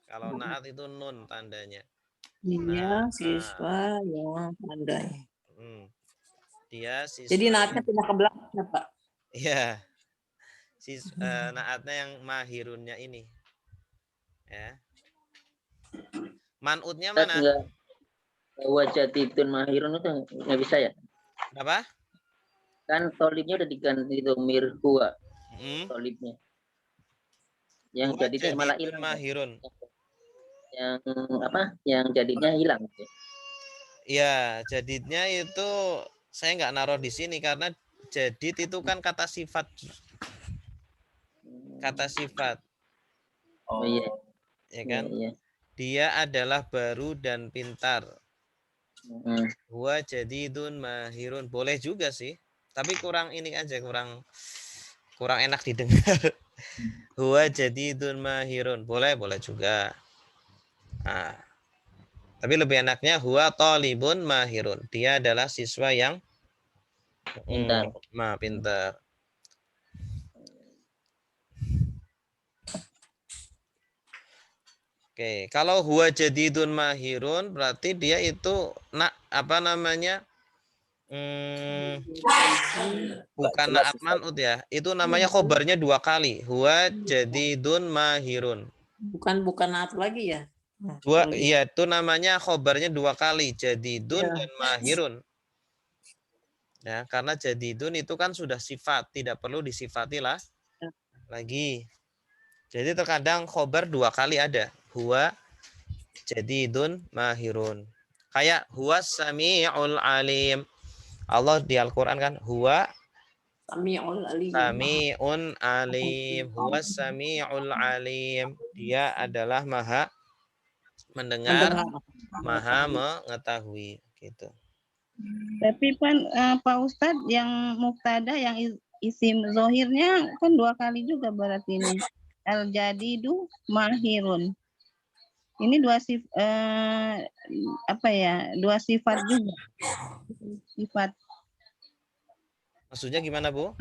Kalau naat itu nun tandanya. Dia siswa yang pandai. Dia siswa. Jadi naatnya pindah ke belakang, Pak. Iya. Naatnya yang mahirunnya ini. Ya. Man'utnya mana? Wajatitun mahirun itu nggak bisa ya? Apa? Kan tolibnya udah diganti domir huwa. Tolibnya. Yang Huwa jadinya malah jadidun hilang. mahirun. Yang apa? Yang jadinya hilang. Ya, jadidnya itu saya nggak naruh di sini karena jadid itu kan kata sifat. Kata sifat. Oh iya. Ya kan? Iya. Dia adalah baru dan pintar. Huwa jadidun mahirun. Boleh juga sih. Tapi kurang ini aja, kurang enak didengar. Huwa jadidun mahirun. Boleh juga. Nah, tapi lebih enaknya huwa talibun mahirun. Dia adalah siswa yang pintar. Oke, kalau huwa jadidun mahirun berarti dia itu bukan naat man'ut ya. Itu namanya khobarnya 2 kali. Huwa jadidun mahirun. Bukan naat lagi ya. Iya, itu namanya khobarnya 2 kali, jadidun dan mahirun. Ya, karena jadidun itu kan sudah sifat, tidak perlu disifati lagi. Jadi terkadang khobar 2 kali ada. Huwa jadidun mahirun. Kayak huwa sami'ul alim. Allah di Al-Qur'an kan huwa sami'un alim. Huwa sami'ul alim. Dia adalah maha mendengar, maha mengetahui gitu. Tapi Pak Ustadz yang mubtada yang isim zohirnya kan 2 kali juga berarti ini. Al-jadidu mahirun. Ini 2 sifat juga. Sifat. Maksudnya gimana, Bu?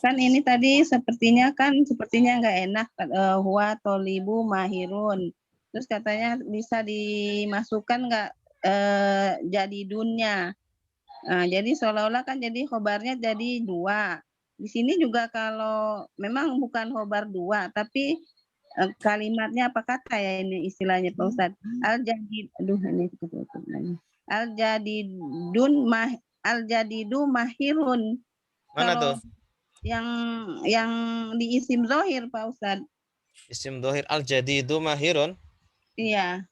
Kan ini tadi sepertinya nggak enak. Huwa tolibu mahirun. Terus katanya bisa dimasukkan nggak jadidunnya. Nah, jadi seolah-olah kan jadi khobarnya jadi 2. Di sini juga kalau memang bukan khobar 2, tapi kalimatnya apa kata ya ini istilahnya Pak Ustadz? Al-jadid, aduh ini al-jadidu mahirun. Mana Kalau tuh? yang di isim zohir Pak Ustadz. Isim dohir al-jadidu mahirun. Iya.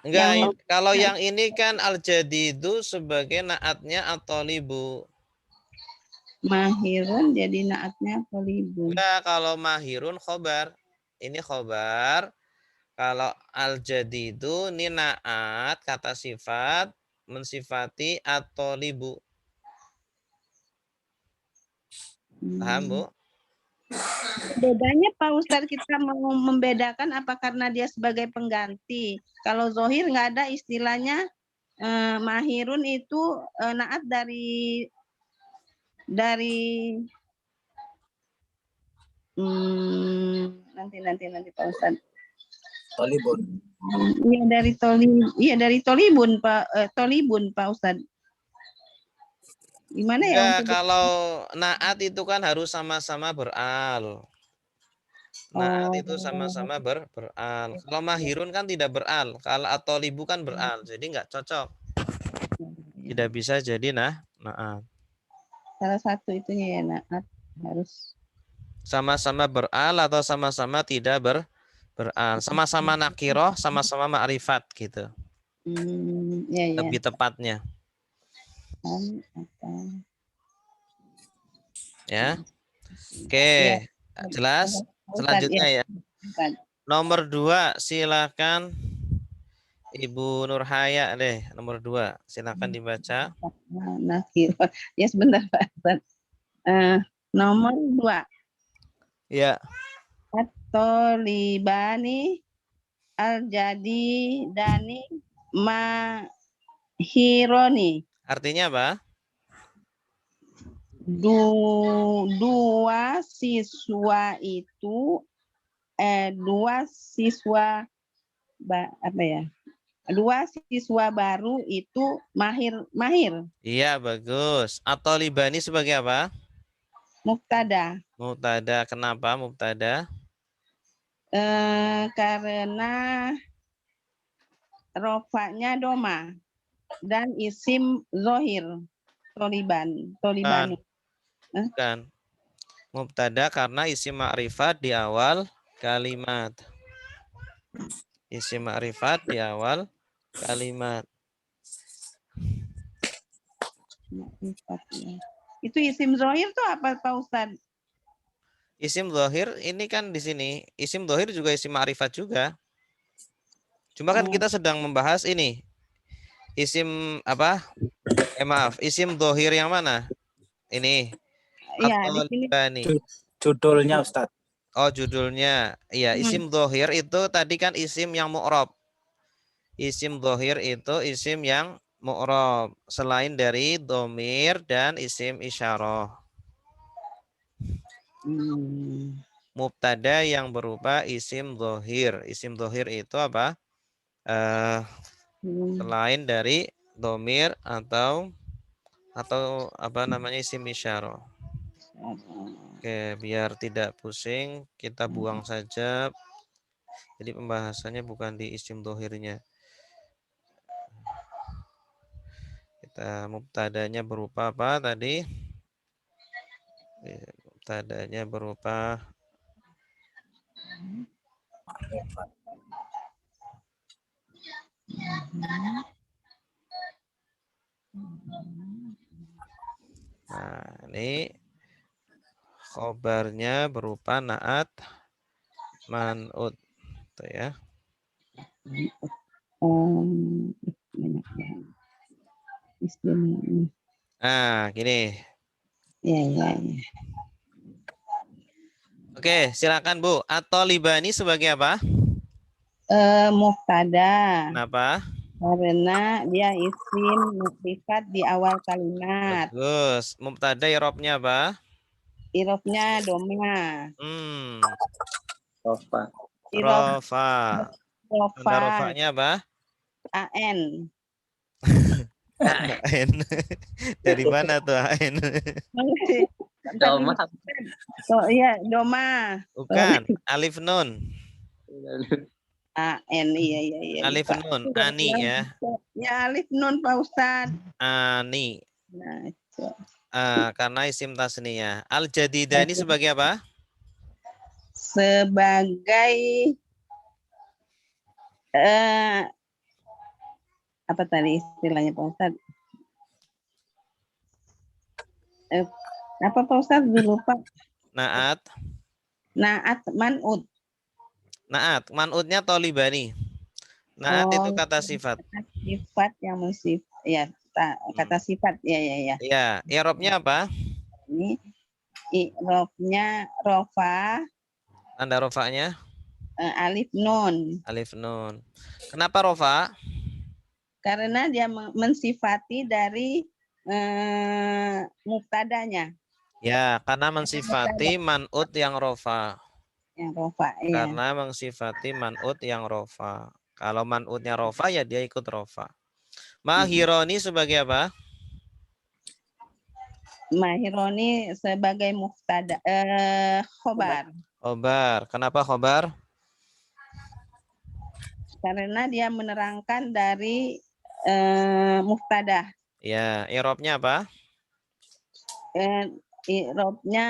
Enggak, kalau yang ini kan al-jadidu sebagai naatnya at-thalibu. Mahirun jadi naatnya tolibu. Enggak, kalau mahirun khobar. Ini khobar. Kalau al-jadidu ini naat, kata sifat, mensifati at-thalibu. Paham, Bu? Bedanya Pak Ustadz kita mau membedakan apa karena dia sebagai pengganti. Kalau zohir nggak ada istilahnya mahirun itu naat dari nanti Pak Ustadz. Tolibun. Iya dari tolibun Pak Ustadz. Gimana ya? Enggak, kalau naat itu kan harus sama-sama beral. Naat itu sama-sama beral. Kalau mahirun kan tidak beral. Kalau at-thalibu kan beral. Jadi enggak cocok. Tidak bisa jadi naat. Salah satu itunya ya naat harus Sama-sama beral atau sama-sama tidak beral. Sama-sama nakiroh, sama-sama ma'rifat gitu. ya. Lebih tepatnya. Ya. Oke, jelas? Selanjutnya ya. Nomor 2, silakan Ibu Nurhaya deh. Nomor 2, silakan dibaca. Ya sebentar Pak. Nomor 2. Ya. At-tolibani al-jadidani mahironi. Artinya apa? Dua siswa itu dua siswa baru itu mahir. Iya, bagus. Atau libani sebagai apa? Mubtada. Mubtada. Kenapa mubtada? Karena rofaknya doma dan isim zohir tolibani. Bukan. Mubtada karena isim ma'rifat di awal kalimat. Isim ma'rifat di awal kalimat. Itu isim zohir tuh apa Pak Ustadz? Isim zohir ini kan di sini. Isim zohir juga isim ma'rifat juga. Cuma kan kita sedang membahas ini. Isim apa? Maaf, isim zohir yang mana? Ini. Iya, di sini. Judulnya Ustadz. Oh, judulnya. Iya, isim zohir itu tadi kan isim yang mu'rob. Isim zohir itu isim yang mu'rob. Selain dari domir dan isim isyarah. Mubtada yang berupa isim zohir. Isim zohir itu apa? Selain dari domir atau apa namanya isim isyarah. Oke, biar tidak pusing, kita buang saja. Jadi pembahasannya bukan di isim zohirnya. Kita mubtadanya berupa apa tadi? Mubtadanya berupa nah, ini khobarnya berupa naat man'ut. Tuh ya. Nah, gini. Ya. Oke, silakan Bu. Atau libani sebagai apa? Mubtada. Kenapa? Karena dia isim ma'rifat di awal kalimat. Bagus. Mubtada i'rabnya apa? Irofnya doma. Rofa. Rofa. Tanda rofanya apa? AN. AN. Dari mana tuh AN? Doma. Oh iya, doma. Bukan. Alif nun. AN, iya. Alif Lupa. nun. Ani ya. Ya, alif nun Pak Ustadz. Ani. Nah, itu. Karena isim tasniyah. Al-jadidah ini sebagai apa? Sebagai apa tadi istilahnya Pak Ustadz? Apa Pak Ustadz dulu Pak? Naat. Naat man'ut. Naat. Man'utnya tolibani. Naat itu kata sifat. Sifat yang mensifat. Ya, kata sifat. Ya. Ya, i'rabnya apa? Ini i'rabnya rofa, Tanda rofanya? alif nun. Alif nun. Kenapa rofa? Karena dia mensifati dari mubtadanya. Ya, karena mensifati man'ut yang rofa. Yang rofa, iya. Karena mensifati man'ut yang rofa. Kalau man'utnya rofa, ya dia ikut rofa. Mahironi sebagai apa? Mahironi sebagai mubtada, khobar. Khobar. Kenapa khobar? Karena dia menerangkan dari mubtada. Ya, i'rabnya apa? I'rabnya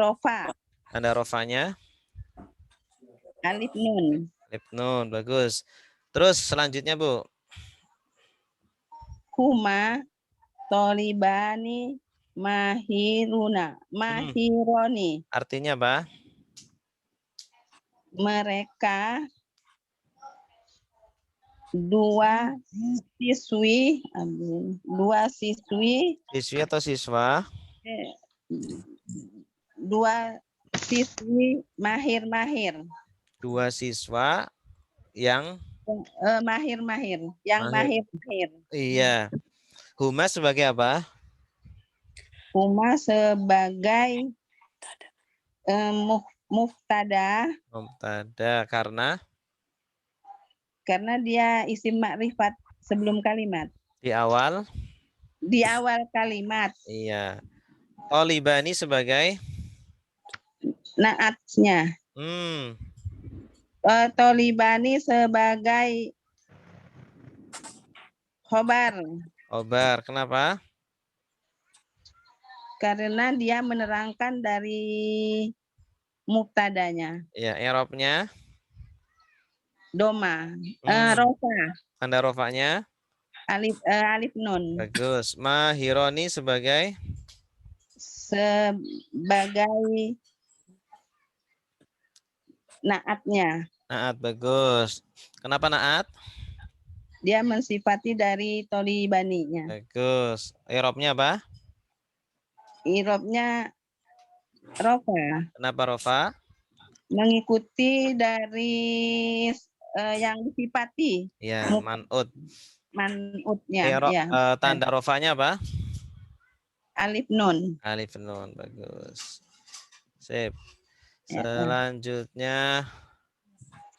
rofa, Tanda rofanya? alif nun. Alif nun, bagus. Terus selanjutnya, Bu. Huma tolibani mahironi. Artinya apa? Mereka dua siswi. Siswi atau siswa? Dua siswi mahir. Dua siswa yang mahir. Yang mahir. Iya. Huma sebagai apa? Huma sebagai mubtada. Mubtada karena dia isim makrifat sebelum kalimat. di awal kalimat. Iya. Tolibani sebagai naatnya. Tolibani sebagai khobar. Kenapa? Karena dia menerangkan dari mubtadanya. Ya, i'rabnya doma. Rofa. Tanda rofanya? Alif nun. Bagus. Mahironi sebagai naatnya. Naat, bagus. Kenapa naat? Dia mensifati dari tolibaninya. Bagus. I'rabnya apa? I'rabnya rofa. Kenapa rofa? Mengikuti dari yang disifati. Ya, man'ut. Man'utnya. Ya. Tanda rofanya apa? Alif nun. Alif nun, bagus. Sip. Selanjutnya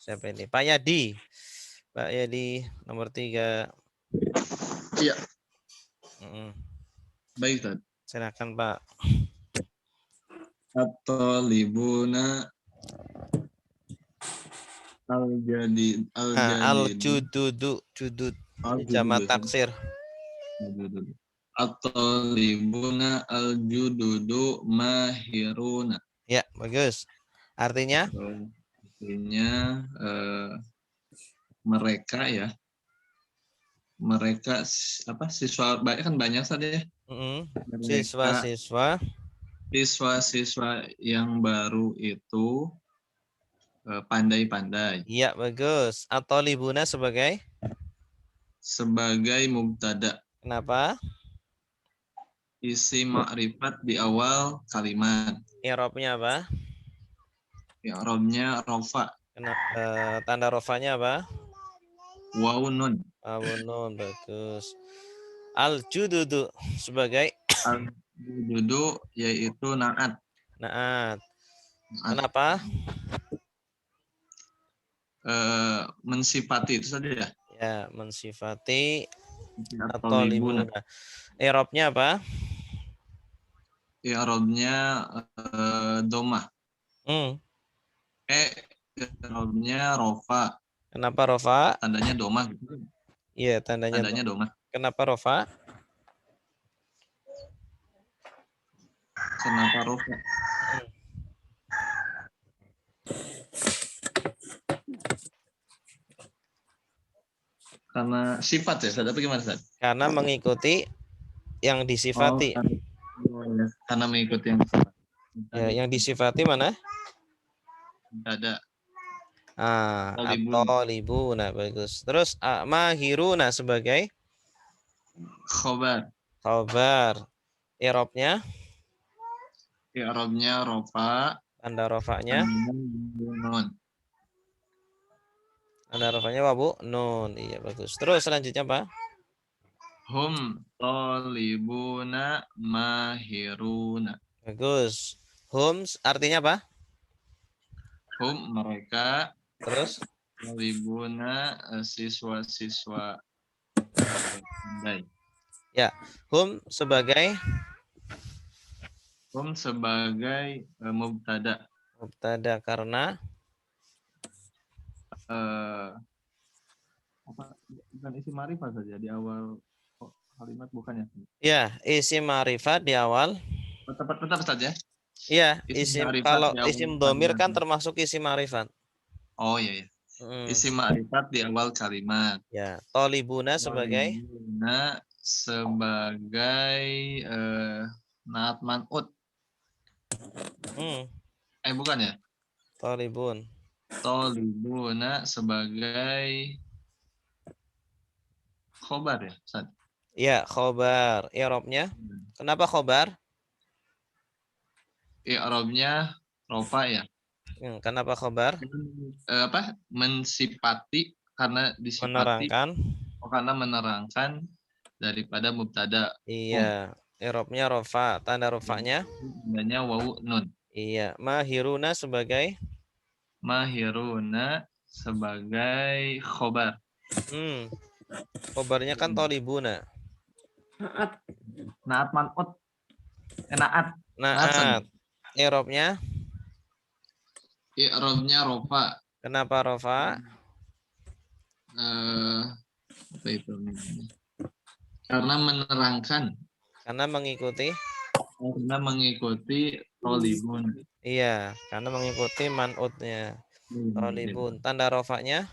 siapa ini? Pak Yadi. Pak Yadi nomor 3. Iya. Baik, Tad. Silakan, Pak. At-talibuna Al-judud. Jamak taksir. At-talibuna al-jududu mahiruna. Ya, bagus. Artinya? Artinya mereka ya. Mereka apa siswa kan banyak saja ya. Siswa-siswa yang baru itu pandai-pandai. Iya, bagus. At-talibuna sebagai mubtada. Kenapa? Isim ma'rifat di awal kalimat. I'rabnya apa? I'rabnya rofa. Tanda rofanya apa? Wawun nun. Wawun nun, bagus. Al-jududu sebagai Al-jududu yaitu naat. Kenapa? Mensifati itu saja ya. Ya, mensifati at-talibuna. I'rabnya apa? i'rabnya domah. I'rabnya rofa. Kenapa rofa? Tandanya domah gitu. Iya, tandanya domah. Kenapa rofa? Kenapa rofa? Karena sifat ya, Ustaz. Apa gimana, Ustaz? Karena mengikuti yang disifati. Karena mengikuti yang sifat. Ya, yang disifati mana? Ada. At-talibuna, bagus. Terus mahiruna sebagai Khobar. khabar. I'rabnya? I'rabnya rofa. Tanda rofanya? Nun. Tanda rofanya wabu? Nun. Iya, bagus. Terus selanjutnya apa? Hum talibuna mahiruna. Bagus. Hum artinya apa? Hum mereka. Terus? Talibuna siswa-siswa pandai. Ya, hum sebagai Mubtada. Mubtada karena Bukan isim ma'rifat saja di awal kalimat, bukannya? ya isim ma'rifat di awal. Tetap saja. Iya, kalau di awal isim domir kan kalimat. termasuk isim ma'rifat. Oh iya. Isim ma'rifat di awal kalimat. Ya, tolibuna sebagai naat man'ut. Bukan ya? Tolibun. Tolibuna sebagai khobar ya, Ustaz? Ya, khobar. I'rabnya? Kenapa khobar? I'rabnya rofa ya. Kenapa khobar? Mensifati, karena disifati. Menerangkan. Karena menerangkan daripada mubtada. Iya. I'rabnya rofa. Tanda rofanya? Tandanya wawu nun. Iya. Mahiruna sebagai? Mahiruna sebagai khobar. Khobarnya kan tolibuna. Naat man'ut. Naat. Naat. I'rabnya? I'rabnya rofa. Kenapa rofa? Apa itu? Karena menerangkan. Karena mengikuti? Karena mengikuti tolibun. Iya, karena mengikuti man'utnya. Tolibun. Tanda rofanya?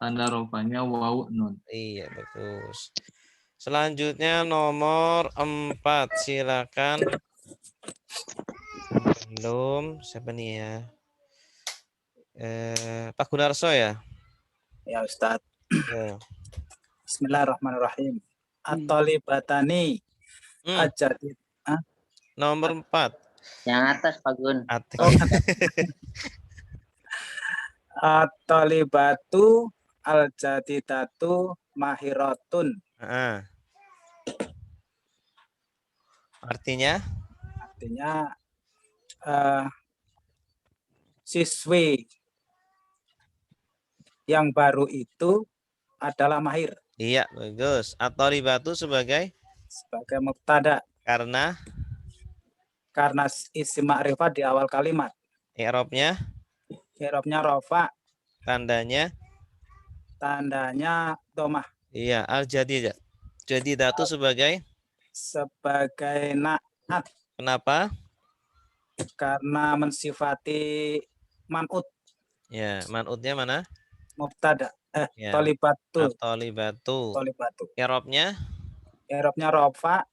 Tanda rofanya wawu nun. Iya, bagus. Selanjutnya nomor 4. Silakan. Belum. Siapa nih ya? Pak Gunarso ya? Ya Ustadz. Ya. Bismillahirrahmanirrahim. At-talibatani ajadid. Nomor 4. Yang atas Pak Gun. At-talibatu al-jadidatu mahiratun. Artinya? Artinya siswi yang baru itu adalah mahir. Iya, bagus. At-talibatu sebagai mubtada. Karena isim ma'rifat di awal kalimat. I'rabnya? I'rabnya rofa. Tandanya domah. Iya, al-jadidah. Jadidatu sebagai naat. Kenapa? Karena mensifati man'ut. Ya, man'utnya mana? Mubtada. Ya. Tolibatu. I'rabnya? I'rabnya rofa.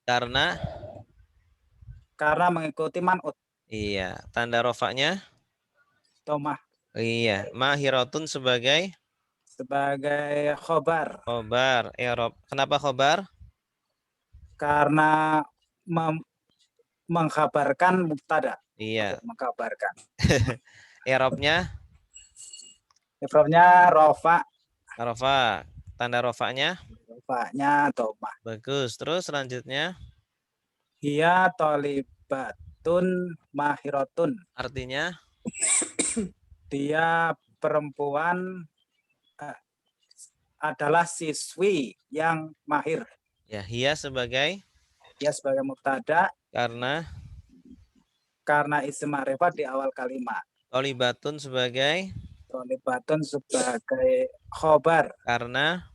Karena mengikuti man'ut. Iya. Tanda rofanya? Domah. Iya. Mahiratun sebagai khobar. Khobar. I'rab. Kenapa khobar? Karena mengkhabarkan mubtada. Iya. Mengkabarkan. I'rabnya? I'rabnya rofa. Rofa. Tanda rofanya? Rofanya domah. Bagus. Terus selanjutnya? Hiya tolibatun mahiratun. Artinya? Dia perempuan adalah siswi yang mahir. Ya, hiya sebagai mubtada. Karena karena isim ma'rifat di awal kalimat. Tholibatun sebagai Tholibatun sebagai khobar karena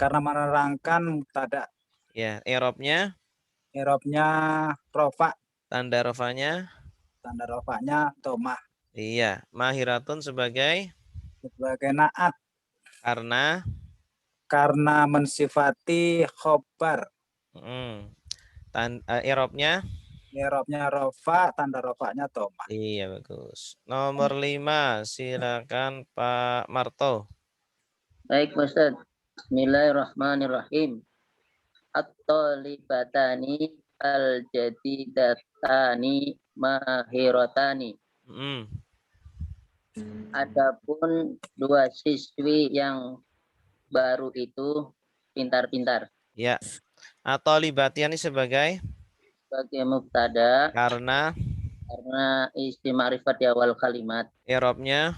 menerangkan mubtada. ya i'rabnya I'rabnya rofa, tanda rofanya tanda rofanya domah. iya. Mahiratun sebagai Sebagai naat karena mensifati khobar. i'rabnya I'rabnya rofa, tanda rofanya domah. iya bagus. Nomor 5 silakan Pak Marto. Baik, Ustaz. Bismillahirrahmanirrahim. At-talibatani al-jadidatani mahiratani. Adapun dua siswi yang baru itu pintar-pintar. Ya. Atau libatiani sebagai Mubtada karena isim ma'rifat di awal kalimat. i'rabnya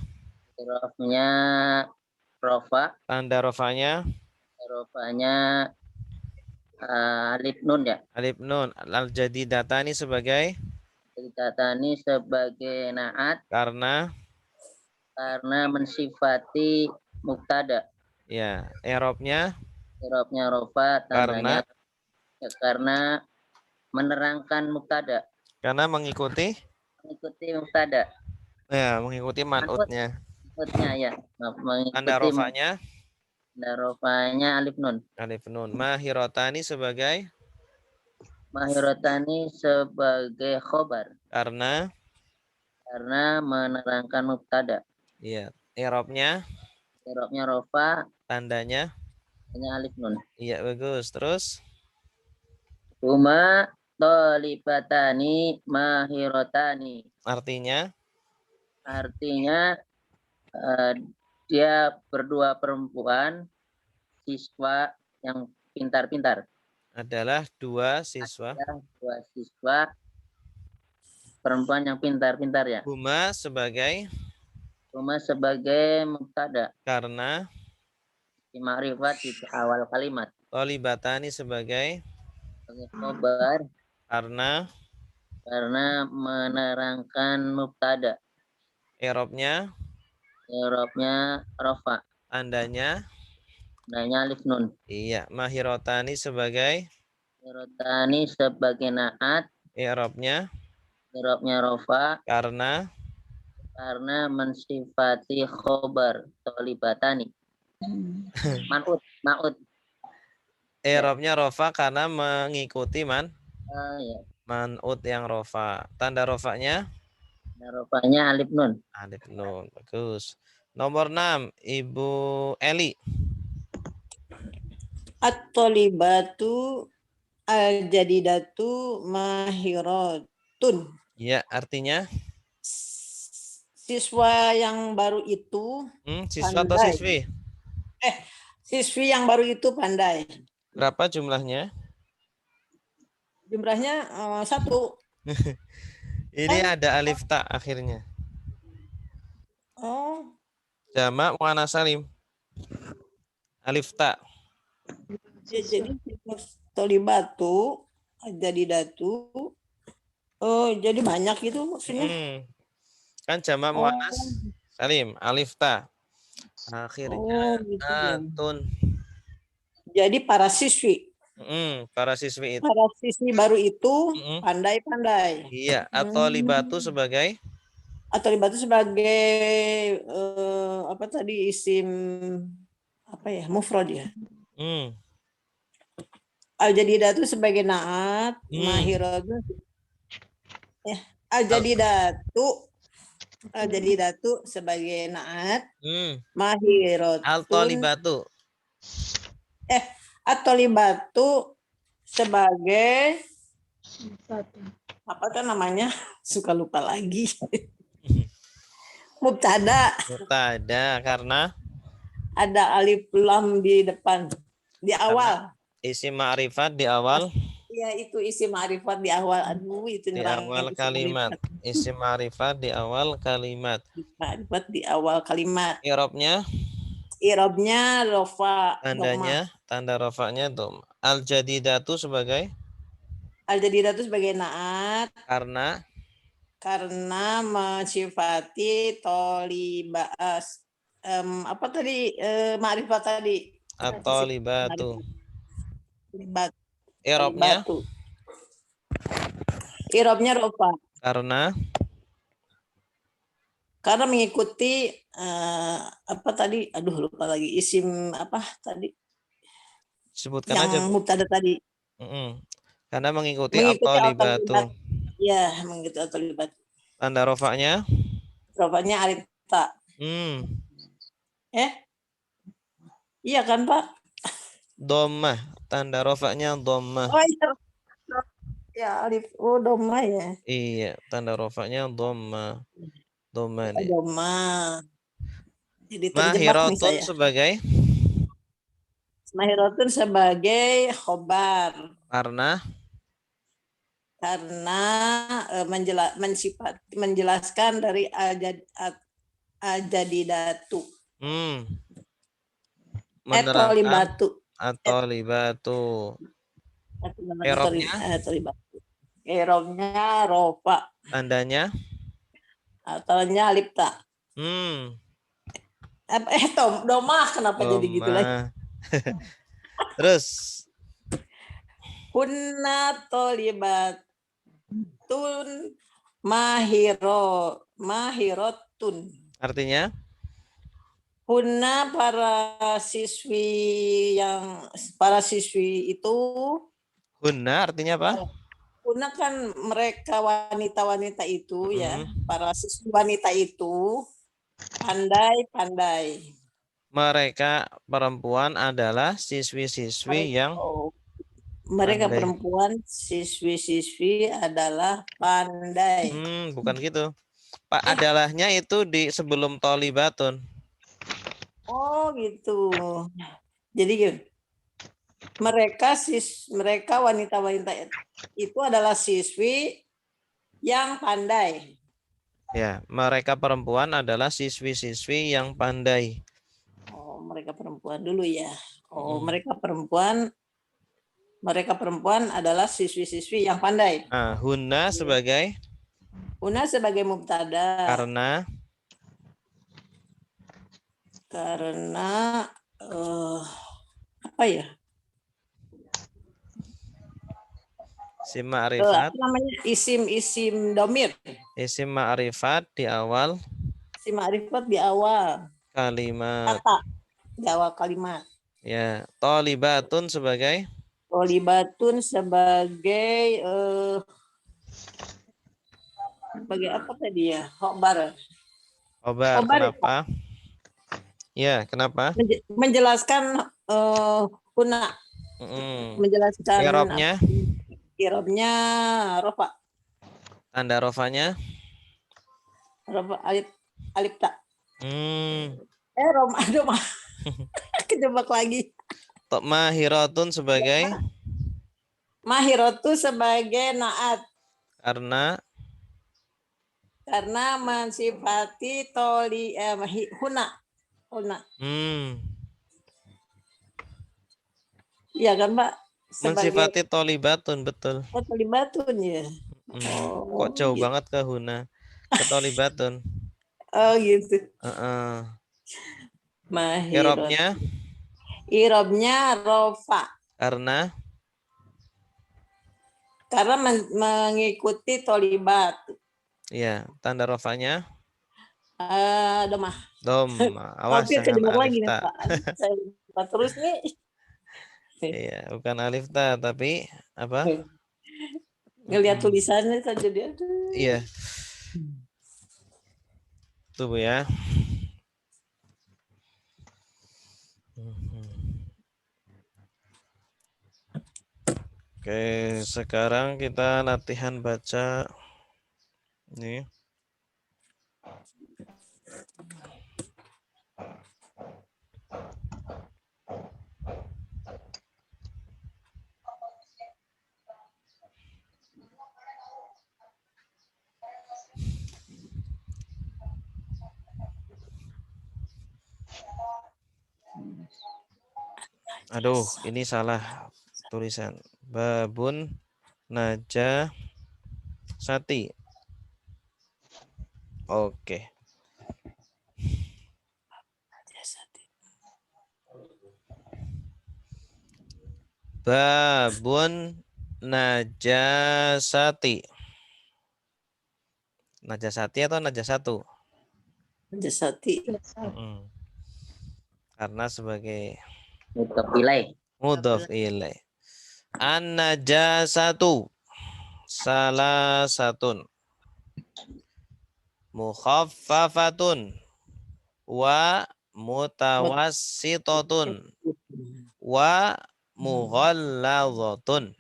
rofa, tanda rofanya alif nun ya. alif nun. Al-jadidatani sebagai Jadidatani sebagai naat karena mensifati mubtada. ya. I'rabnya Rofa, tandanya karena menerangkan mubtada. karena mengikuti Mubtada. ya, mengikuti man'utnya. Man'utnya ya. Tanda rofanya Tanda rofanya alif nun. alif nun. Mahiratani sebagai Mahiratani sebagai khobar karena menerangkan mubtada. iya. I'rabnya Rofa, tandanya hanya alif nun. iya bagus. Terus Huma thalibatani mahiratani. artinya dia berdua perempuan siswa yang pintar-pintar. adalah dua siswa Perempuan yang pintar-pintar ya. huma sebagai mubtada karena ma'rifat di awal kalimat. tholibatani sebagai Khobar karena menerangkan mubtada. i'rabnya rofa, tandanya alif nun. iya. Mahiratani sebagai Mahiratani sebagai naat. i'rabnya rofa karena mensifati khobar tholibatani. Ma'ud. i'rabnya rofa karena mengikuti Ya. man'ut yang rofa. Tanda rofanya Rofanya alif nun. alif nun. Bagus. Nomor 6 Ibu Eli. At-tolibatu al-jadidatu mahiratun. Ya, artinya Siswa yang baru itu siswa atau pandai. siswi? Siswi yang baru itu pandai. Berapa jumlahnya? Jumlahnya 1. Ini ada alif ta akhirnya. Oh, Jamak muannas salim. Alif ta. ya, jadi tolibatu jadidatu. Oh, jadi banyak itu maksudnya. Kan jamak muannas salim, alif ta. Akhirnya gitu ya. atun. Jadi para siswi Para siswi itu. Para siswi baru itu pandai-pandai. Iya, atau libatu sebagai Atau libatu sebagai apa tadi isim apa ya? Mufrad ya. Al-jadidatu sebagai naat, mahiratun ya. Al-jadidatu sebagai naat, mahiratun al-talibatu. At-tolibatu sebagai apa kan namanya? Suka lupa lagi. Mubtada Karena ada alif lam di depan, di awal. Isim ma'rifat di awal. Iya, itu isim ma'rifat di awal. Aduh, itu di awal kalimat. Isim ma'rifat di awal kalimat. Ma'rifat di awal kalimat. I'rabnya rofa. Tanda rofanya dom. Al-jadidatu sebagai Al-jadidatu sebagai naat. karena karena mensifati tolibas. Apa tadi makrifat tadi? At-thalibatu. Tolibat, I'rabnya tolibatu. Irobnya rofa. Karena mengikuti apa tadi? Aduh lupa lagi. Isim apa tadi? sebutkan Yang aja, Bu. mubtada tadi. Karena mengikuti Mengikuti at-thalibatu. Ya, mengikuti tolibat. Tanda rofaknya? Rofanya alif ta. Iya kan Pak? Dhammah. Tanda rofaknya dhammah. Oh iya. Ya alif doma ya. Iya, tanda rofaknya dhammah. Dhammah nih. Doma. Jadi terjebak nih Mahiratun saya. sebagai? Mahiratun sebagai khobar. Karena menjelaskan dari al-jadidatu. Menerangkan at-thalibatu. I'rabnya rofa. Tandanya? Tandanya alif ta. Domah kenapa jadi gitu lagi? Terus Hunna tholibatun mahirotun. artinya? Hunna para siswi itu. Hunna artinya apa? Hunna kan mereka wanita-wanita itu ya, para siswi wanita itu pandai-pandai. Mereka perempuan adalah siswi-siswi yang mereka pandai. perempuan siswi-siswi adalah pandai. Bukan gitu. Pak adalahnya itu di sebelum tholibatun. Oh gitu. Jadi gini, mereka wanita-wanita itu adalah siswi yang pandai. Ya, mereka perempuan adalah siswi-siswi yang pandai. Oh, mereka perempuan dulu ya. Oh, mereka perempuan adalah siswi-siswi yang pandai. Hunna sebagai? Hunna sebagai mubtada. Karena apa ya? Isim ma'rifat. Namanya isim domir. Isim ma'rifat di awal. Isim ma'rifat di awal. Kalimat. Kata di awal kalimat. Ya, tholibatun sebagai? Tholibatun sebagai sebagai apa tadi ya? Khobar. Kenapa? Ya, kenapa? Menjelaskan hunna. Menjelaskan I'rabnya rofa. Tanda rofanya? Rofa alif ta. Doma. Kejebak lagi. Mahiratun sebagai? Mahiratu sebagai naat. Karena mensifati hunna. Iya kan, Pak? Mensifati tholibatun, betul. Tholibatun ya. Kok jauh banget ke hunna? Ke tholibatun. Oh gitu. I'rabnya rofa. Karena mengikuti tholibat. Iya, tanda rofanya? Domah. Awas jangan alif ta. Saya lupa terus nih. Iya, bukan alif ta tapi apa? Ngelihat tulisannya saja dia. Iya. Tuh Bu ya. Oke, sekarang kita latihan baca nih. Aduh, ini salah tulisan. Babun naja sati. Oke. Babun najasati. Najasati atau najasatu? Najasati. Mm-mm. Karena sebagai Mudhof ilaih. mudhof ilaih. An-najasatu salah satun mukhaffafatun wa mutawassitatun wa mughalladhatun.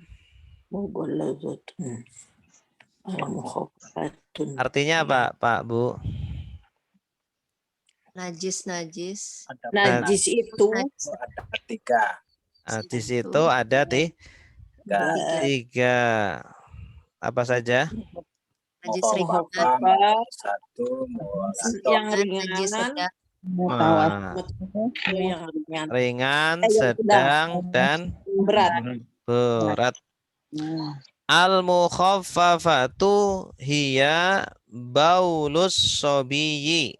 Mughalladhatun. Al-mukhaffafatun. Artinya apa, Pak, Bu? Najis. Ada Najis itu Najis. ada 3. Di situ ada tiga. Apa saja? Najis ringan. mukhafafat, 1 yang Najis ringan, sedang. Nah, yang ringan, ringan, yang sedang, dan berat. berat. Al-mukhaffafatu hiya baulus sobiyyi.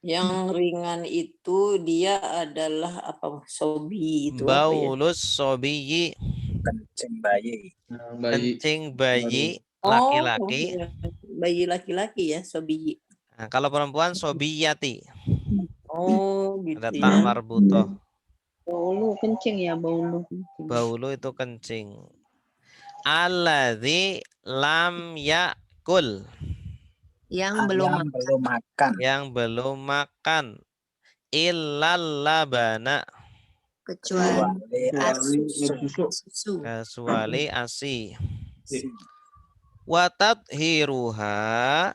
Yang ringan itu dia adalah apa? Sobi itu apa ya? Baulus sobiyyi, kencing bayi. kencing bayi Oh, laki-laki. bayi laki-laki ya, sobi. Nah, kalau perempuan sobiyati. Oh, gitu Ada ya. tak marbutoh. Baulu kencing ya, baulu kencing. Baulu itu kencing. Alladzi lam yakul. Yang belum makan. Yang belum makan. Illal labana. Kecuali susu. Kecuali ASI. Wa tathiruha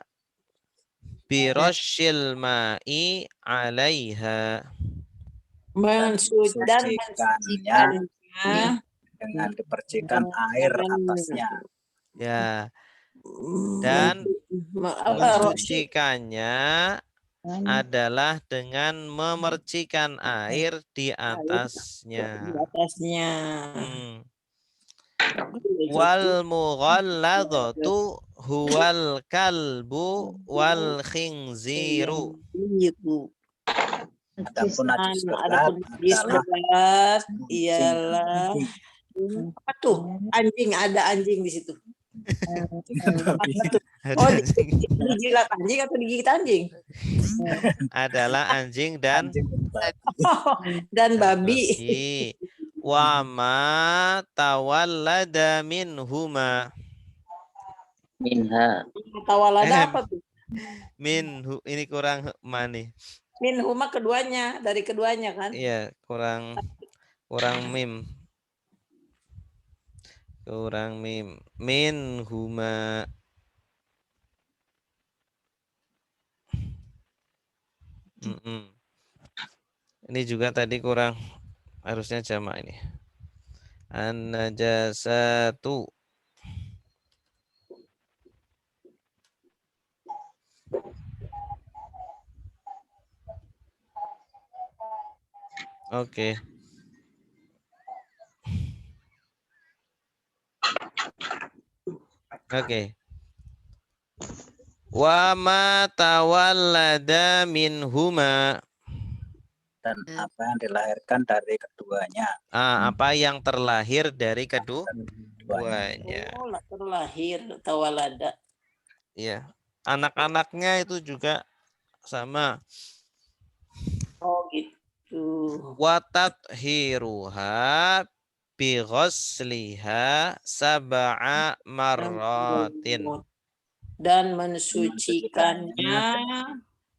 birashil ma'i 'alaiha. Mensucikannya dengan dipercikan air atasnya. Ya. Dan mensucikannya adalah dengan memercikan air di atasnya. Wal mughalladhatu huwal kalbu wal khinziru. Adapun najis berat ialah apa tuh? Anjing, ada anjing di situ. Oh, dijilat anjing atau digigit anjing? Adalah anjing dan babi. Wa ma tawallada minhuma. Minha. Tawallada apa tuh? Minhu, ini kurang mani. Minhuma keduanya, dari keduanya kan? Iya, kurang mim. Kurang mim. Minhuma. Ini juga tadi kurang, harusnya jamak ini. An-najasatu. Oke. Oke. Wa ma tawallada minhuma. Dan apa yang dilahirkan dari keduanya. Apa yang terlahir dari keduanya. Oh, terlahir tawallada. Iya. Anak-anaknya itu juga sama. Oh, gitu. Wa tathiruha bi ghusliha sab'a marratin. Dan mensucikannya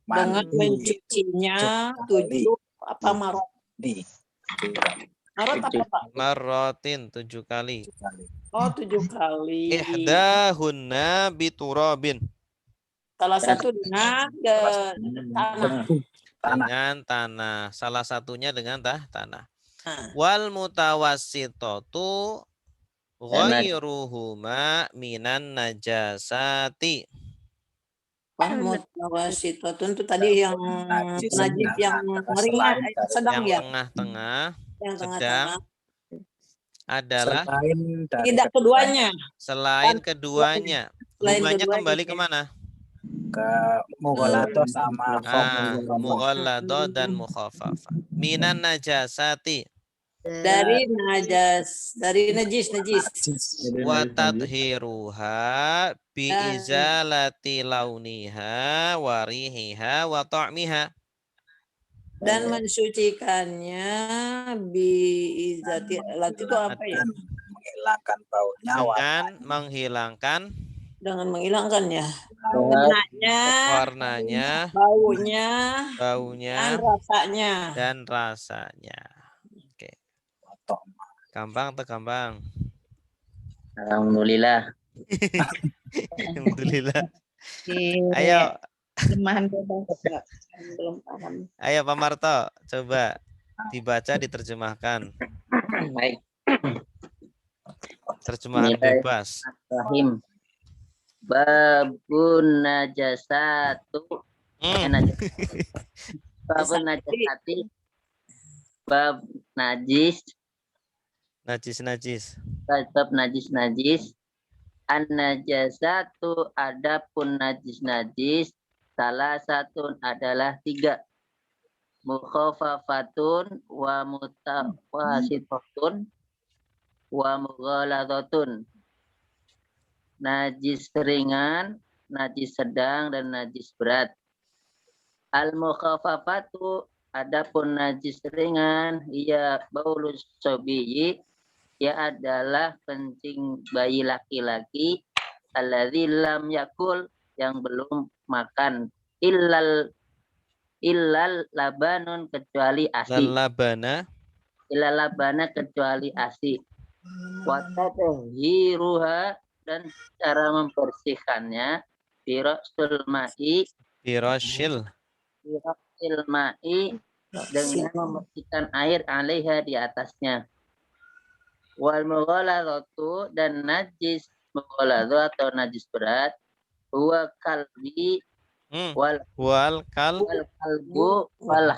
dengan mencucinya 7 apa marot? Marot apa, Pak? Marratin 7 kali. Oh, 7 kali. Ihdahunna biturabin. Salah satu dengan tanah. Dengan tanah. Salah satunya dengan tanah. Wal mutawassitatu ghairuhuma minan najasati. Mutawassitun itu tadi yang najis yang ringan, sedang ya. Tengah-tengah. Yang sedang tengah-tengah. Adalah tidak keduanya. Selain keduanya. Humanya kembali kemana? ke mughaladah sama Mughalladah dan mukhafafah. Minan najasati Dari najis. wa tadhiruha bi izalati launiha wa rihiha wa ta'miha. Dan mensucikannya biizati lati itu apa ya? menghilangkan baunya, Dengan menghilangkan Dengan menghilangkan ya warnanya, warnanya, baunya, baunya, dan rasanya. dan rasanya. Oke. Gampang atau gampang? Alhamdulillah. Alhamdulillah. Oke, Ayo, terjemahan bebas, Kak. Belum paham. ayo Pak Marto, coba dibaca, diterjemahkan. Baik. Terjemahan bebas. Bismillahirrahmanirrahim. Babun najasatu. Babun najasati. Bab najis. Najis. Bab najis. An najasatu adapun najis. Salah satu adalah 3. Mukhafafatun wa mutawasitatun wa mughaladhatun. Najis ringan, najis sedang, dan najis berat. Al-mukhafafatu adapun najis ringan, ia baulus sobiyi, ia adalah kencing bayi laki-laki, alladzi lam yakul, yang belum makan, illal labanun, kecuali ASI. Illal labana kecuali ASI. Wa tadhiruha, dan cara membersihkannya birosil ma'i dengan membersihkan air alaiha, di atasnya. Wal mughaladhatu, dan najis mughaladhah atau najis berat, huwa kalbi wal kalbu wal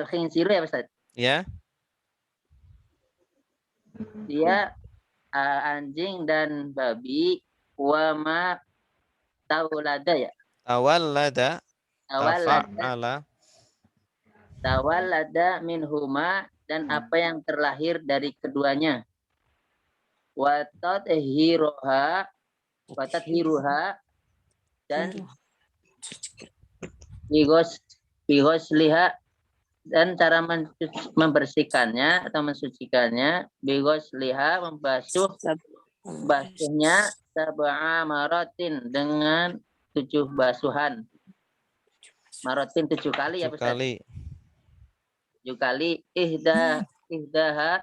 khinziru ya Ustaz. Ya. Dia anjing dan babi, wama tawallada ya. Tawallada minhuma, dan apa yang terlahir dari keduanya. Wa tadhiruha, dan bigosliha, dan cara membersihkannya atau mensucikannya, bigosliha, membasuhnya, sab'a maratin, dengan 7 basuhan. Maratin 7 kali ya Ustaz? 7 kali. Ihdaha,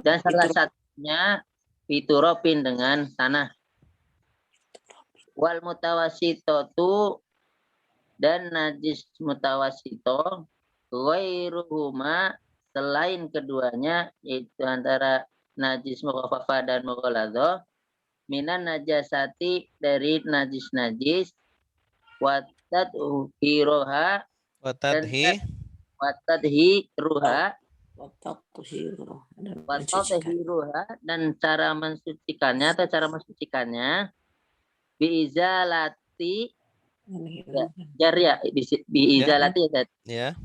dan salah satunya bituropin, dengan tanah. Wal mutawasitotu, dan najis mutawasito, ghairuhuma, selain keduanya, yaitu antara najis mukhafafah dan mughaladhah, minan najasati, dari najis-najis, watadhiruha, dan cara mensucikannya biizalati biizalati ya.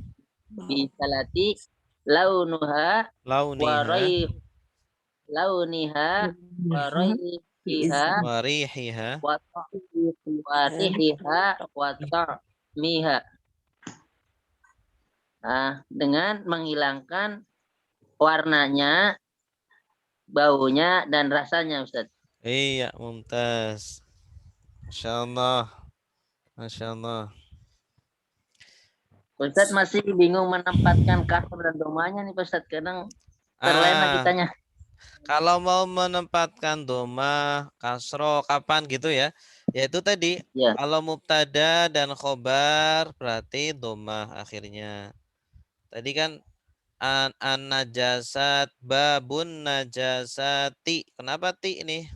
Biizalati launiha wa rihiha wa ta'miha. Dengan menghilangkan warnanya, baunya, dan rasanya Ustaz. Iya, mumtaz. Masya Allah. Ustaz masih bingung menempatkan kasroh dan domanya nih Ustaz. Kadang terlena kitanya. Kalau mau menempatkan doma, kasroh, kapan gitu ya? Yaitu tadi, kalau mubtada dan khobar berarti doma akhirnya. Tadi kan an-najasat, babun najasati. Kenapa ti ini?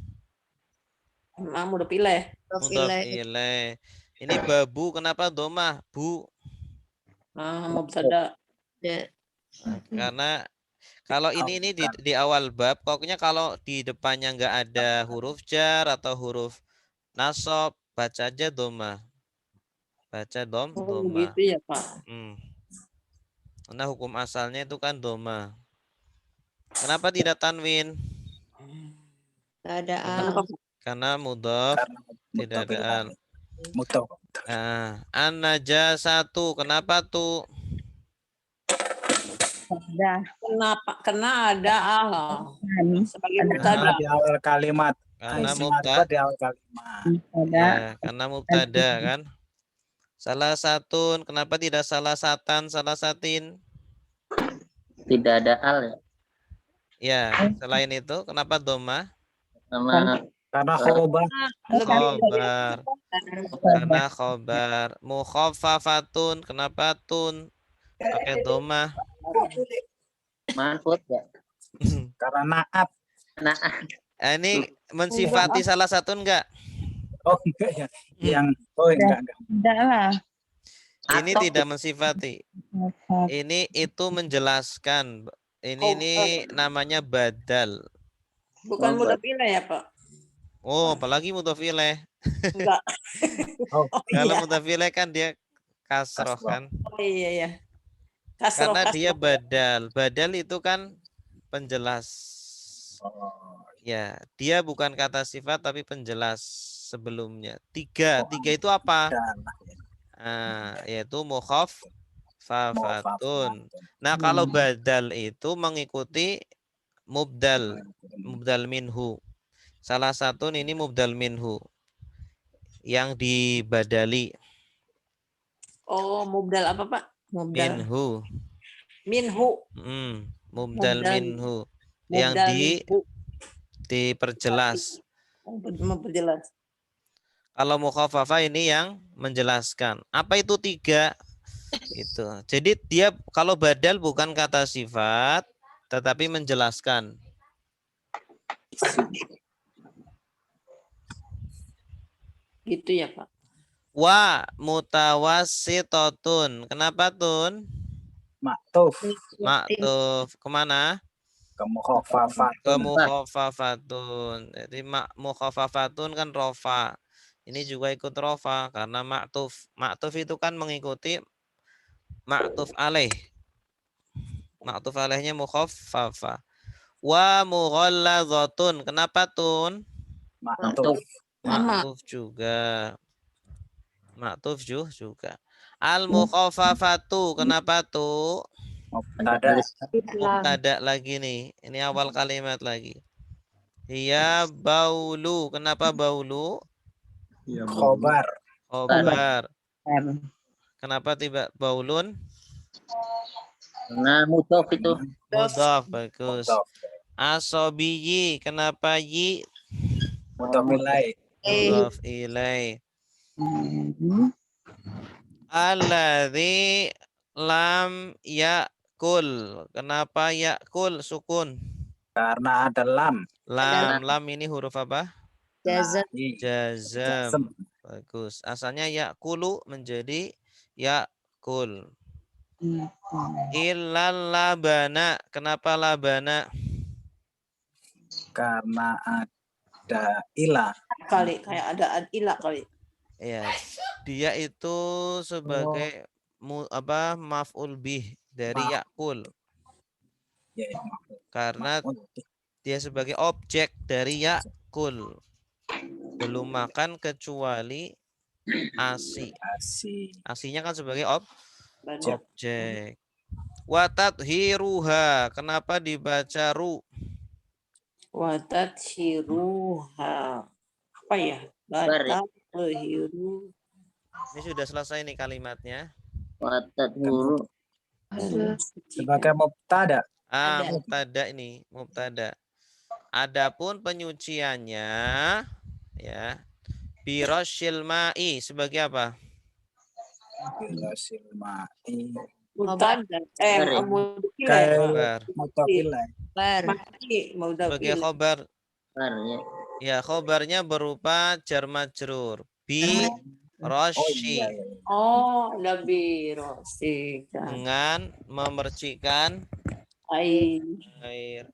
Udah pilih. Ini babu, kenapa doma? Bu. Mubtada. Karena Kalau ini di awal bab, pokoknya kalau di depannya nggak ada huruf jar atau huruf nasab, baca aja doma. Baca Oh, doma. gitu ya, Pak. Karena hukum asalnya itu kan doma. Kenapa tidak tanwin? Nggak ada Kenapa, al. Pak? Karena mudhof Karena tidak ada al. Mutof. Nah, an-najasatu, kenapa tuh? Dah. Kenapa? Karena ada al sebagai Ada mubtada. Karena di awal kalimat. Karena Isim ma'rifat di awal kalimat. ya, karena mubtada kan. Salah satun, kenapa tidak salah satan, salah satin? Tidak ada al ya. Ya, selain itu, kenapa doma? Karena khobar. Khobar. Karena khobar. Mukhaffafatun, kenapa tun? Pakai doma. manfut ya. Karena naat. Ini mensifati salah satu enggak? Oh enggak ya. Yang enggak. Tidak lah. Ini tidak mensifati. Ini itu menjelaskan. Ini namanya badal. Bukan mudhaf ilaih ya, Pak? Oh, apalagi mudhaf ilaih. Enggak. Kalau Iya. mudhaf ilaih kan dia kasroh kan. Oh, iya ya. Kasroh, Karena dia kasroh. badal. Badal itu kan penjelas. Ya, dia bukan kata sifat tapi penjelas sebelumnya. Tiga itu apa? Yaitu mukhaffafatun. Nah, kalau badal itu mengikuti mubdal minhu. Salah satu ini mubdal minhu yang dibadali. Oh, mubdal apa, Pak? Mubdal Minhu. Mubdal minhu. Yang diperjelas. Memperjelas. Kalau mukhaffafa ini yang menjelaskan. Apa itu tiga? Gitu. Jadi dia kalau badal bukan kata sifat, tetapi menjelaskan. Gitu ya, Pak. Wa mutawassitotun. Kenapa tun? Maktuf. Kemana? Ke mukhaffafatun. Ke mukhaffafatun. Jadi mukhaffafatun kan rofa. Ini juga ikut rofa karena maktuf. Maktuf itu kan mengikuti maktuf alaih. Maktuf alaihnya mukhaffafa. Wa mughalladzatun. Kenapa tun? Maktuf. Maktuf juga. Maktuf juga. Al mukhaffafatu. Kenapa tuh? Mubtada lagi nih. Ini awal kalimat lagi. Hiya baulu. Kenapa baulu? Khobar. Kenapa tiba baulun? Nah, mudhof itu. Mudhaf, bagus. Asobiyi. Kenapa yi? Mudhaf ilaih. Alladzi lam yakul. Kenapa yakul sukun? Karena ada lam. Lam ini huruf apa? Jazam. Bagus. Asalnya yakulu menjadi yakul. Illal labana. Kenapa labana? Karena ada ilah. Kayak ada ilah kali. Ya, dia itu sebagai maf'ul bih dari yakul. Karena dia sebagai objek dari yakul. Belum makan kecuali asi. Asinya kan sebagai objek. Watathiruha. Kenapa dibaca ru? Watathiruha. Apa ya? Watathiru. Ini sudah selesai nih kalimatnya. Watathiru. Sebagai mubtada. Mubtada ini, mubtada. Adapun penyuciannya ya birosyil ma'i sebagai apa? Birosyil ma'i. Sebagai khobar. Ya, khobarnya berupa jar majrur bi rosyi. Oh, lebih rosyi. Dengan memercikan Air. Air.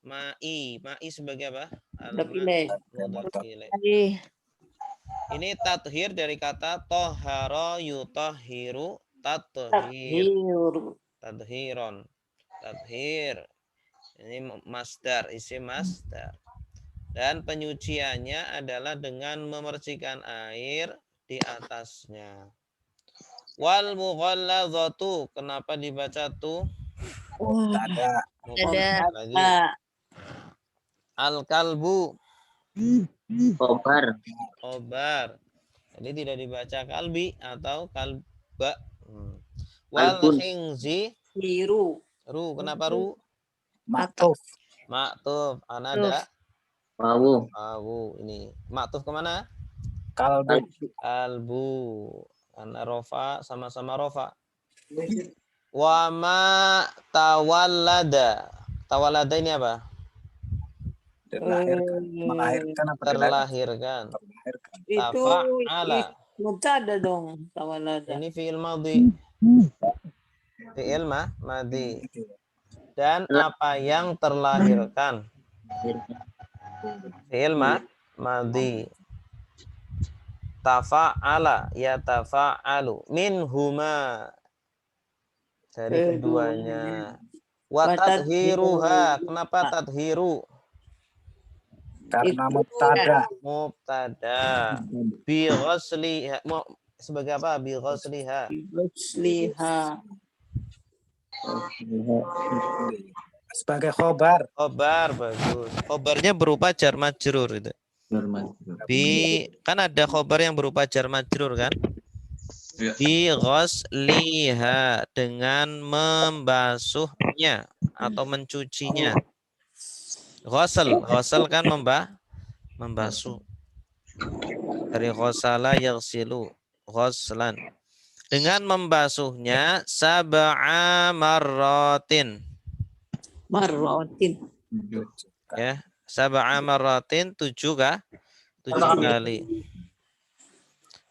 Ma'i. Ma'i sebagai apa? Mudhaf ilaih. Mudhaf ilaih. Air. Ini tathir dari kata toharo yutahhiru tathir. Tathir. Tadhiron. Tadhir. Ini masdar, isim masdar. Dan penyuciannya adalah dengan memercikan air di atasnya. Wal mughalladzatu, kenapa dibaca tuh? Ada. Lagi. Al kalbu. Khobar. Khobar. Jadi tidak dibaca kalbi atau kalba. Wal Kalbun. khingzi. Biru. Ru, kenapa ru? Maktuf. Maktuf. Anada. Wawu. Wawu. Ini. Maktuf kemana? Kalbu. Kalbu. Karena rofa sama-sama rofa. Wa ma tawallada. Tawallada ini apa? Dilahirkan. Melahirkan apa Terlahirkan. Melahirkan. Itu Tafa'ala. mubtada dong, tawalada. Ini fi'il madhi. Fi'il madhi. Dan apa yang terlahirkan? Fi'il madhi. Tafa'ala yatafa'alu minhuma, dari keduanya. Wa tadhiruha, kenapa tadhiru? Karena mubtada. Mubtada. Bi ghasliha, sebagai apa? Bi ghasliha. Ghusliha. Sebagai khobar. Khobar, bagus. Khobarnya berupa jar majrur itu. Kan ada khobar yang berupa jar majrur kan? Ya. Bi ghasliha, dengan membasuhnya atau mencucinya. Ghasal kan membasuh. Dari ghasala yaghsilu, ghaslan. Dengan membasuhnya sab'a marratin. Marrotin. Ya, sab'a marratin, 7 kali.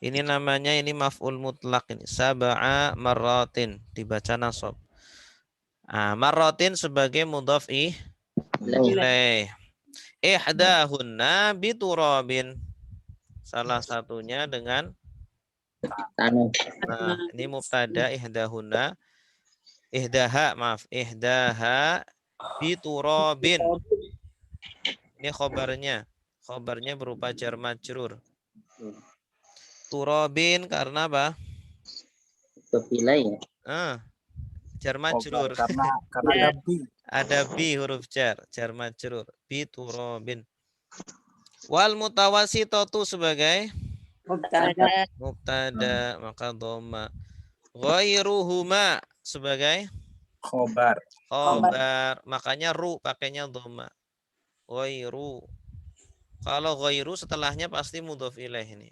Ini namanya maf'ul mutlak ini. Sab'a marratin, dibaca nasab. Marratin sebagai mudhaf ilaih. Ihdahunna biturabin. Salah satunya dengan Tanah. Nah, ini mubtada ihdahunna. Ihdaha biturabin. Ini khobarnya. Khobarnya berupa jar majrur. Turabin karena apa? Kepilai ya. Jar majrur. Karena ada bi. Ada bi huruf jar majrur. Biturabin. Wal mutawasitatu sebagai mubtada, maka dhamma. Ghairuhuma sebagai Khobar. khobar, makanya ru pakainya dhamma. Ghairu. Kalau ghairu setelahnya pasti mudhaf ilaih ini.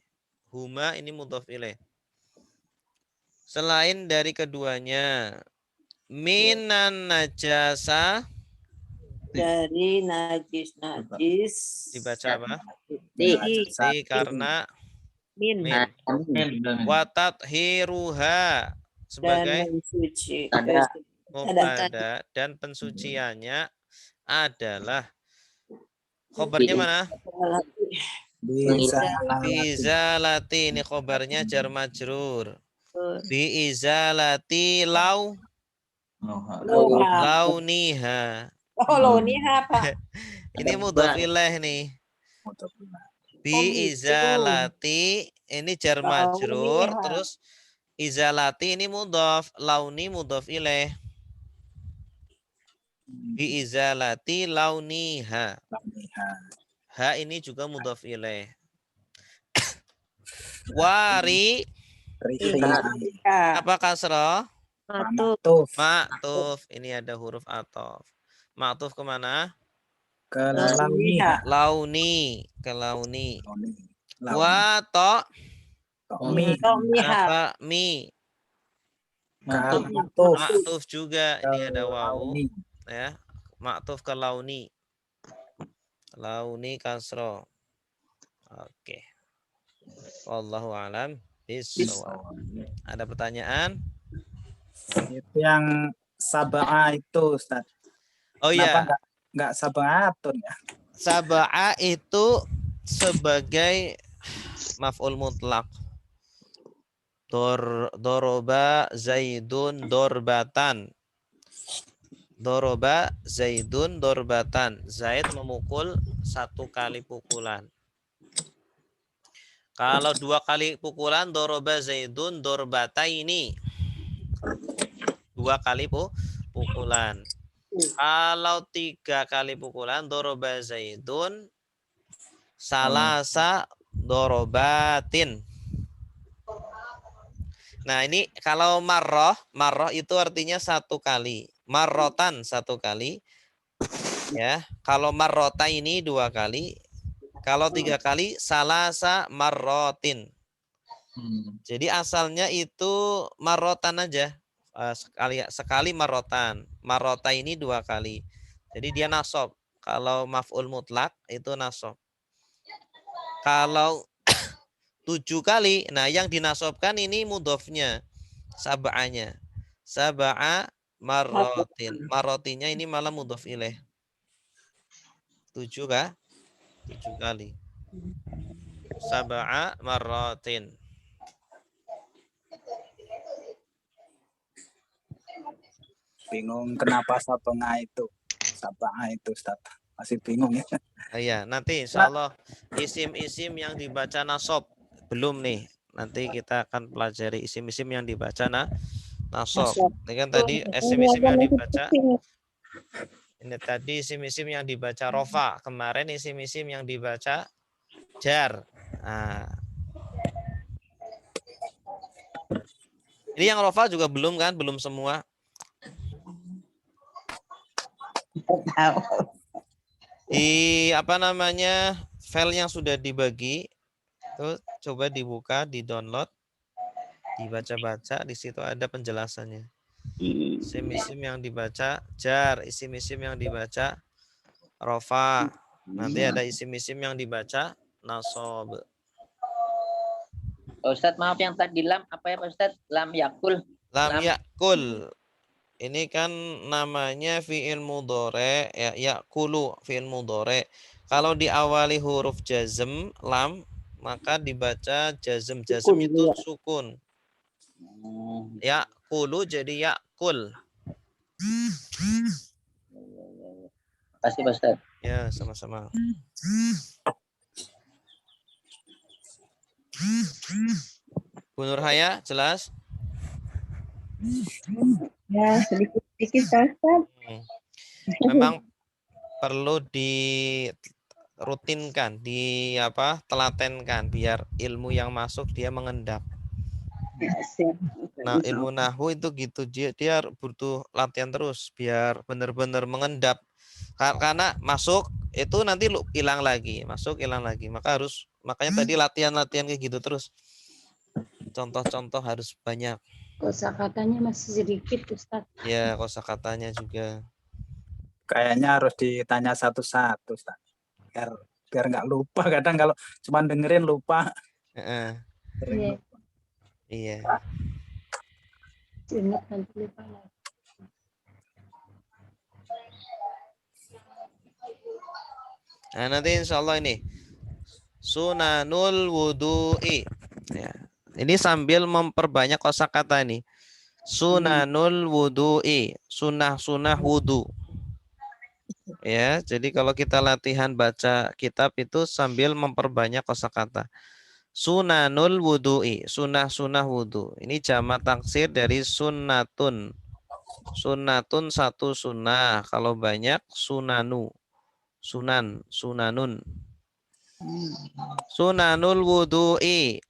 Huma ini mudhaf ilaih. Selain dari keduanya, minan najasa, dari najis dibaca apa? Karena min. watat hiruha sebagai mubtada, dan pensuciannya adalah khobarnya mana? Bizalati, ini khobarnya jar majrur. Bi izalati launiha. Launiha Pak. Ini mudhaf ilaih nih. Bi izalati ini jar majrur, terus izalati ini mudhaf, launi mudhaf ilaih. Bi izalati launiha. Ha ini juga mudhaf ilaih. Wari apa kasroh? Ma'tuf. Ini ada huruf ataf. Ma'tuf kemana? Ke launiha. Launi, ke launi. Wa to apa mi? Ma'tuf juga. Ini ada wawu ya. Ma'tuf ke launi. Launi kasroh. Oke. Wallahu a'lam bishawab. Ada pertanyaan? Itu yang sab'a itu, Ustaz. Oh Kenapa ya, nggak sab'atun ya? sab'a itu sebagai maf'ul mutlak. Doroba Zaidun dorbatan. Doroba Zaidun dorbatan. Zaid memukul 1 kali pukulan. Kalau 2 kali pukulan, doroba Zaidun dorbata ini 2 kali pukulan. Kalau 3 kali pukulan, doroba Zaidun salasa dorobatin. Nah ini kalau marroh itu artinya 1 kali. Marrotan 1 kali. Ya, kalau marrota ini 2 kali. Kalau 3 kali salasa marrotin. Jadi asalnya itu marrotan aja. Sekali marrotan. Marrota ini 2 kali. Jadi dia nasab. Kalau maf'ul mutlak itu nasab. Kalau 7 kali, nah yang dinasobkan ini mudhofnya, sab'anya. Sab'a marrotin. Marrotinya ini malah mudhof ilaih. 7 kah? 7 kali. Sab'a marrotin. Bingung kenapa sab'a itu Ustaz. Masih bingung ya. Oh iya, nanti insya Allah isim-isim yang dibaca nasab belum nih. Nanti kita akan pelajari isim-isim yang dibaca nasab. Ini kan tadi isim-isim yang dibaca. Ini tadi isim-isim yang dibaca rofa. Kemarin isim-isim yang dibaca jar. Nah. Ini yang rofa juga belum kan? Belum semua. Di apa namanya file yang sudah dibagi itu coba dibuka, di-download, dibaca-baca, di situ ada penjelasannya. Isim-isim yang dibaca jar, isim-isim yang dibaca rofa. Nanti ada isim-isim yang dibaca nasab. Ustadz maaf yang tadi lam apa ya Pak Ustadz? Lam yakul. Lam yakul. Ini kan namanya fi'il mudhore, ya yakulu fi'il mudhore. Kalau diawali huruf jazm lam, maka dibaca jazm itu sukun. Yakulu jadi yakul. Pasti Pak Ustadz. Ya, sama-sama. Bu Nurhaya, jelas? Ya, sedikit-sedikit Ustaz. Memang perlu dirutinkan, telatenkan biar ilmu yang masuk dia mengendap. Nah, ilmu nahwu itu gitu, dia butuh latihan terus biar benar-benar mengendap. Karena masuk itu nanti hilang lagi, masuk hilang lagi. Makanya tadi latihan-latihan kayak gitu terus. Contoh-contoh harus banyak. Kosakatanya masih sedikit, Ustaz. Ya, kosakatanya juga. Kayaknya harus ditanya satu-satu, Ustaz. Biar nggak lupa. Kadang kalau cuma dengerin lupa. Iya. Lupa. Iya. Ingat nanti lupa lagi. Nah, nanti insya Allah ini sunanul wudu'i. Ya. Ini sambil memperbanyak kosakata ini. Sunanul wudu'i, sunah-sunah wudu. Ya, jadi kalau kita latihan baca kitab itu sambil memperbanyak kosakata. Sunanul wudu'i, sunah-sunah wudu. Ini jamak taksir dari sunnatun. Sunnatun satu sunnah, kalau banyak sunanu. Sunan, sunanun. Sunanul wudu'i.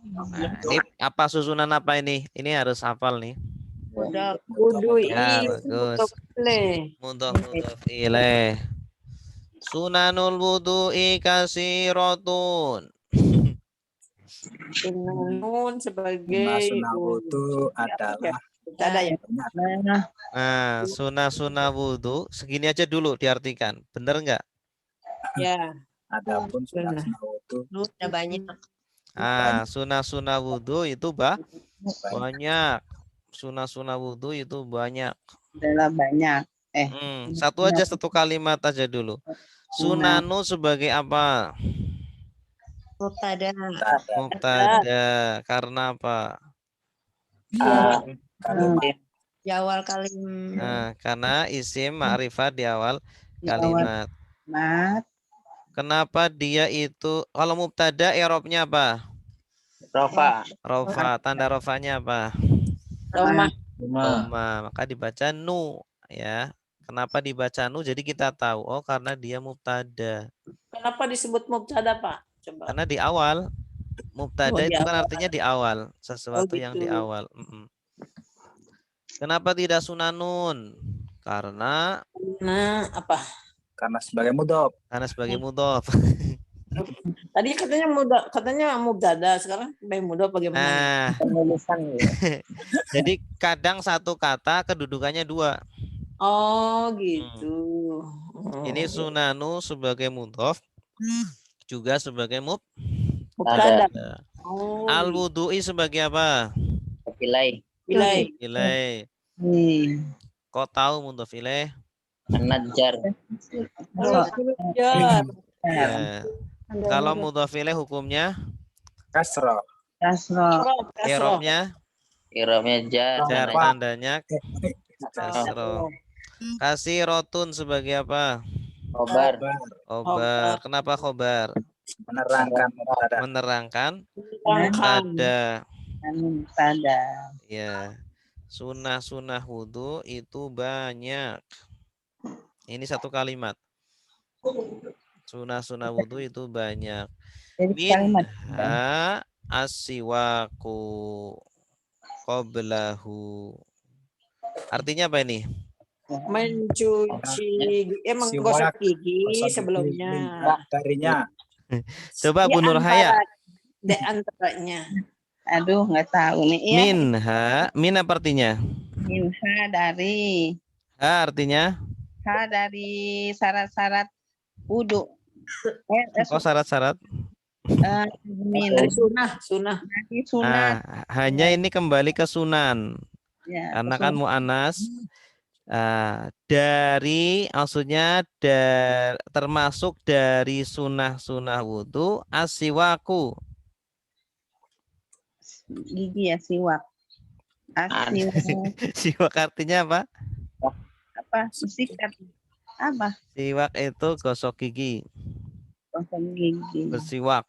Nah, ini apa susunan apa ini? Ini harus hafal nih. Wudu'i Ya, bagus. Mudhof ilaih. Sunanul wudu'i kasiratun. Sunanun sebagai Sunnah wudu adalah ada ya. Nah, sunah-sunah wudu segini aja dulu diartikan. Bener nggak? Ya. Adapun sunnah wudu Ada banyak. Sunah-sunah wudu itu banyak. Sunah-sunah wudu itu banyak. Adalah banyak. Satu aja, satu kalimat aja dulu. Sunanu sebagai apa? Mubtada. Mubtada. Karena apa? Di awal kalimat. Nah, karena isim ma'rifat di awal Di awal kalimat. kalimat. Kenapa dia itu, kalau mubtada i'rabnya apa? Rofa. Rofa. Tanda rofanya apa? Domah. Doma. Maka dibaca nu, ya. Kenapa dibaca nu? Jadi kita tahu, oh karena dia mubtada. Kenapa disebut mubtada, Pak? Coba. Karena di awal, mubtada Oh, di itu kan awal. artinya di awal, sesuatu yang di gitu. awal. Kenapa tidak sunanun? Karena Apa? Karena sebagai mudhof. sebagai mudhof. Tadi katanya mubtada, sekarang sebagai mudhof bagaimana? Nah, Penulisan ya. jadi kadang satu kata kedudukannya dua. Oh, gitu. Ini sunanu sebagai mudhof, juga sebagai Mubtada. mubtada. Oh, Al-wudu'i sebagai apa? Ilai. Ilaih. Kok tahu mudhof ilaih? An-Najjar. ya. Ya. Kalau mudhof ilaih hukumnya Kasroh. i'rabnya Iromnya jar. jar, tandanya Kasroh. kasroh. Kasirotun sebagai apa? Khobar. Khobar. Kenapa khobar? Menerangkan mubtada. Menerangkan Mubtada. mubtada. Ya. Sunah-sunah wudu itu banyak. Ini satu kalimat. Sunah-sunah wudu itu banyak. Minha as-siwaku qablahu. Artinya apa ini? Mencuci, menggosok Siwak, gigi gosok sebelumnya. gigi. Darinya. Coba Bu Nurhaya. Di antaranya. Aduh, nggak tahu nih. Ya, Min apa artinya? minha dari Artinya? dari syarat-syarat wudhu. Kok syarat-syarat? Min Dari sunah. dari sunat. Hanya ini kembali ke sunan. Ya, Karena kan mu'anas. Maksudnya termasuk dari sunah-sunah wudu asiwaku. gigi ya, siwak. Siwak artinya apa? Apa? Sikat. Apa? Siwak itu gosok gigi. Gosok gigi. Bersiwak.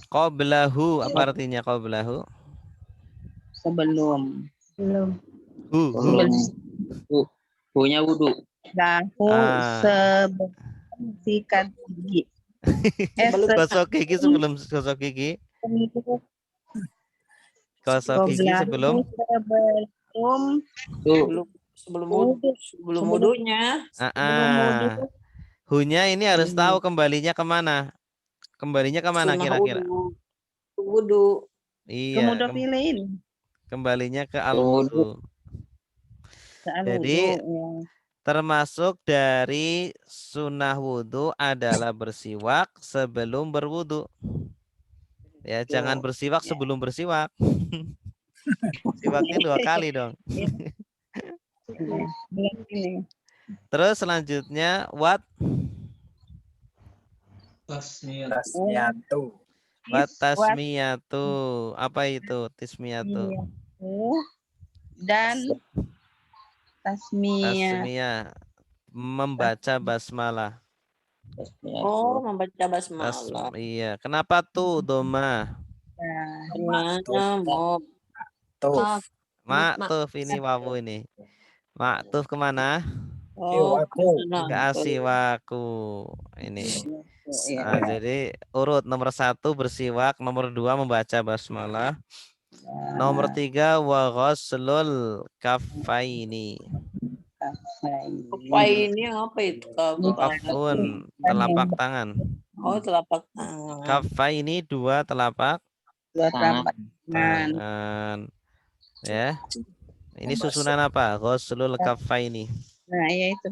Qablahu apa artinya qablahu? Sebelum. Punya wudu. Lahu sebelum sikat gigi. Gosok gigi sebelum gosok gigi. Gosok gigi sebelum Sebelum wudunya. Hunya ini harus tahu kembalinya kemana. Kembalinya kemana kira-kira? Wudu. Iya. Kembalinya ke al-wudu. Jadi termasuk dari sunnah wudu adalah bersiwak sebelum berwudu. Ya, jangan bersiwak sebelum bersiwak. Siwaknya 2 kali dong. Terus selanjutnya Tasmiyatu. tasmiyatu. Apa itu tasmiyatu? Dan Tasmiyah. Membaca basmalah. Oh, membaca basmalah. Iya. Kenapa tuh doma? Maktuf ini wawu ini. Maktuf kemana? Ke asiwaku. Ini. Nah, jadi urut nomor 1 bersiwak, nomor 2 membaca basmalah, nomor 3 wa ghuslul kaffaini. Kaffaini apa itu? Kafun, telapak tangan. Oh, telapak tangan. Kaffaini 2 telapak tangan. Ya. Ini susunan apa? Ghuslul kaffaini. Nah, ya itu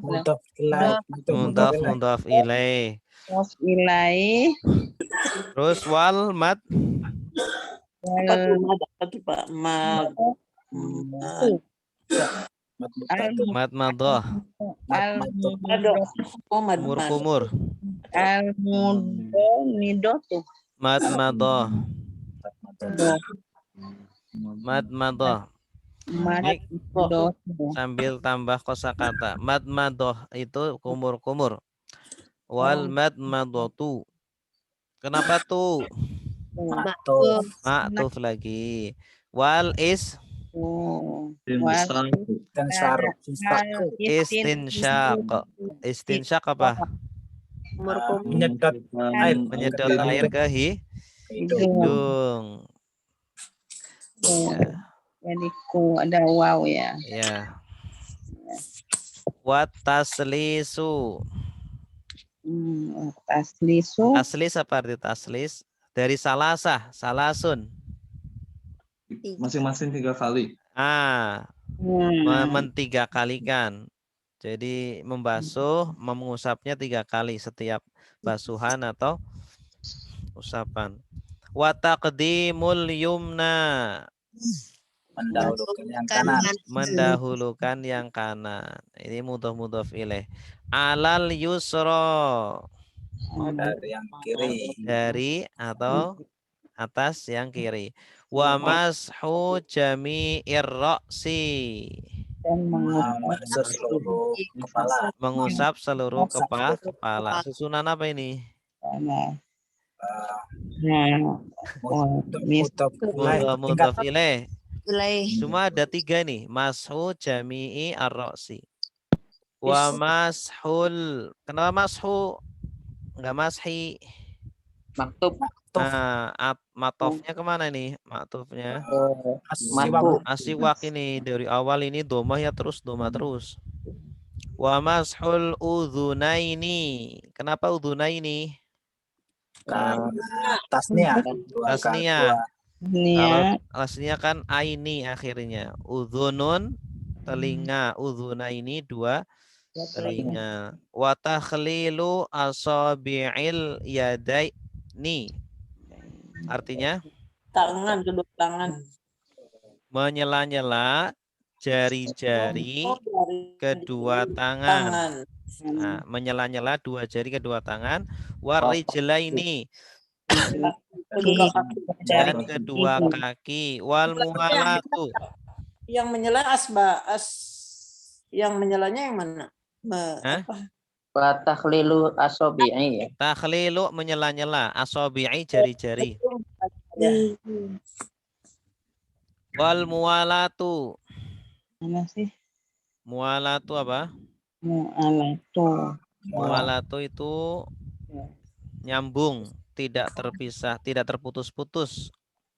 Mudhaf ilaih. Terus wal mad. Matmutatu. Madmadah. Al-Mudot. Oh, mad. Kumur-kumur. Al-Mudonidotu. Madmadah. Matmutatu. Madmadah. Ini Madotu. sambil tambah kosakata. Madmadah itu kumur-kumur. Wal madmadatu. Kenapa tuh? Matuf. Ma'tuf lagi. Wal is Dan saruk. Instak. istinsyaq. Istinsyaq apa? Menyedot air. Menyedot air ke hidung. Ya. Jadi ku ada waw ya. Ya. Wat taslisu. Taslisu. Taslis apa arti taslis? Dari salasah, salasun. Masing-masing 3 kali. Mentiga kalikan. Jadi membasuh, mengusapnya 3 kali setiap basuhan atau usapan. Wa taqdimul yumna. Mendahulukan yang kanan. Mendahulukan yang kanan. Ini mudhof ilaih. Alal yusra. Dari yang kiri. Dari atau atas yang kiri. Wa mashu jami'ir ra'si. Dan Mengusap seluruh kepala. Mengusap seluruh kepala. Susunan apa ini? Mudhof ilaih. Cuma ada 3 nih. Mashu jami'i ar-ra'si. Wa mashul. Kenapa mashu? Enggak mashi. Maktub. Matofnya kemana nih? Matofnya. Matbu. Asiwak ini. Dari awal ini domah ya terus. Domah terus. Wa mashul udhunaini. Kenapa udhunaini? Tasnya. Tasnia. ini Kalau ya. aslinya kan aini akhirnya. Udhunun telinga. Udhunaini 2 telinga. Wa takhlilu asabi'il yadaini. Artinya Tangan, kedua tangan. menyela-nyela jari-jari kedua tangan. Nah, menyela-nyela 2 jari kedua tangan. Warijlaini dan kedua kaki. Wal muwalatu. Yang menyela yang menyelanya yang mana? Takhlilu asobi'i. Takhlilu menyela-nyela. Asabi'i jari-jari. Wal muwalatu. Mana sih? Muwalatu apa? Mu'alatu. Muwalatu itu nyambung, tidak terpisah, tidak terputus-putus.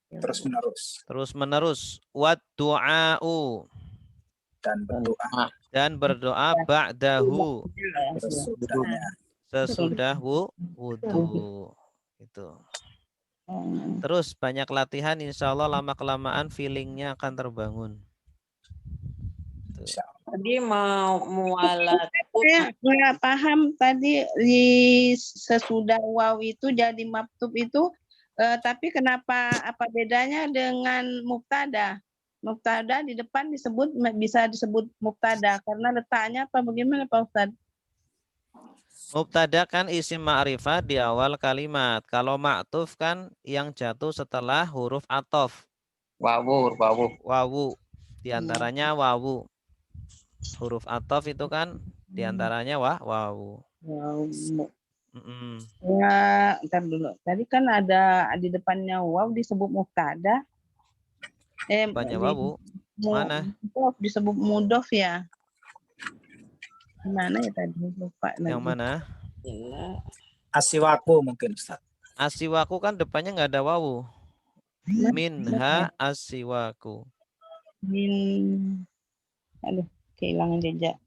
Terus menerus. Terus menerus. Wad du'a'u. Dan berdoa ba'dahu. Sesudah wudu. Itu. Terus banyak latihan, insya Allah lama-kelamaan feelingnya akan terbangun. Tadi mau mualat. Saya nggak paham tadi di sesudah waw itu jadi maktub itu, tapi kenapa apa bedanya dengan mubtada? Mubtada di depan bisa disebut mubtada karena letaknya apa bagaimana Pak Ustadz? Mubtada kan isim ma'rifat di awal kalimat. Kalau ma'tuf kan yang jatuh setelah huruf atof. Wawu. Di antaranya wawu. Huruf atof itu kan di antaranya wawu. Ya, ntar dulu. Tadi kan ada di depannya waw disebut mubtada. Depannya wawu. Mana? Disebut mudof ya. Gimana ya tadi? Lupa lagi. Yang mana? Asiwaku mungkin Ustaz. Asiwaku kan depannya nggak ada wawu. Minha asiwaku. Aduh, kehilangan jejak.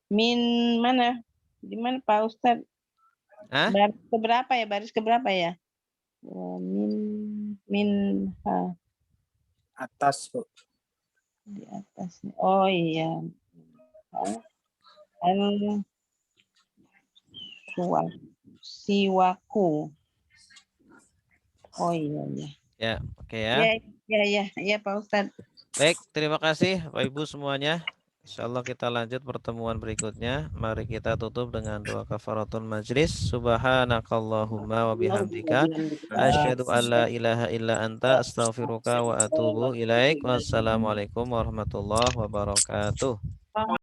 Min mana? Di mana Pak Ustadz? Baris keberapa ya? Baris keberapa ya? Min ha. Atas, Bu. Di atas. Oh iya. Siwaku. Oh iya. Ya, oke ya. Ya Pak Ustadz. Baik, terima kasih Bapak Ibu semuanya. Insyaallah kita lanjut pertemuan berikutnya. Mari kita tutup dengan doa kafaratul majlis. Subhanakallahumma wa bihamdika asyhadu an la ilaha illa anta astaghfiruka wa atubu ilaik. Wassalamualaikum warahmatullahi wabarakatuh.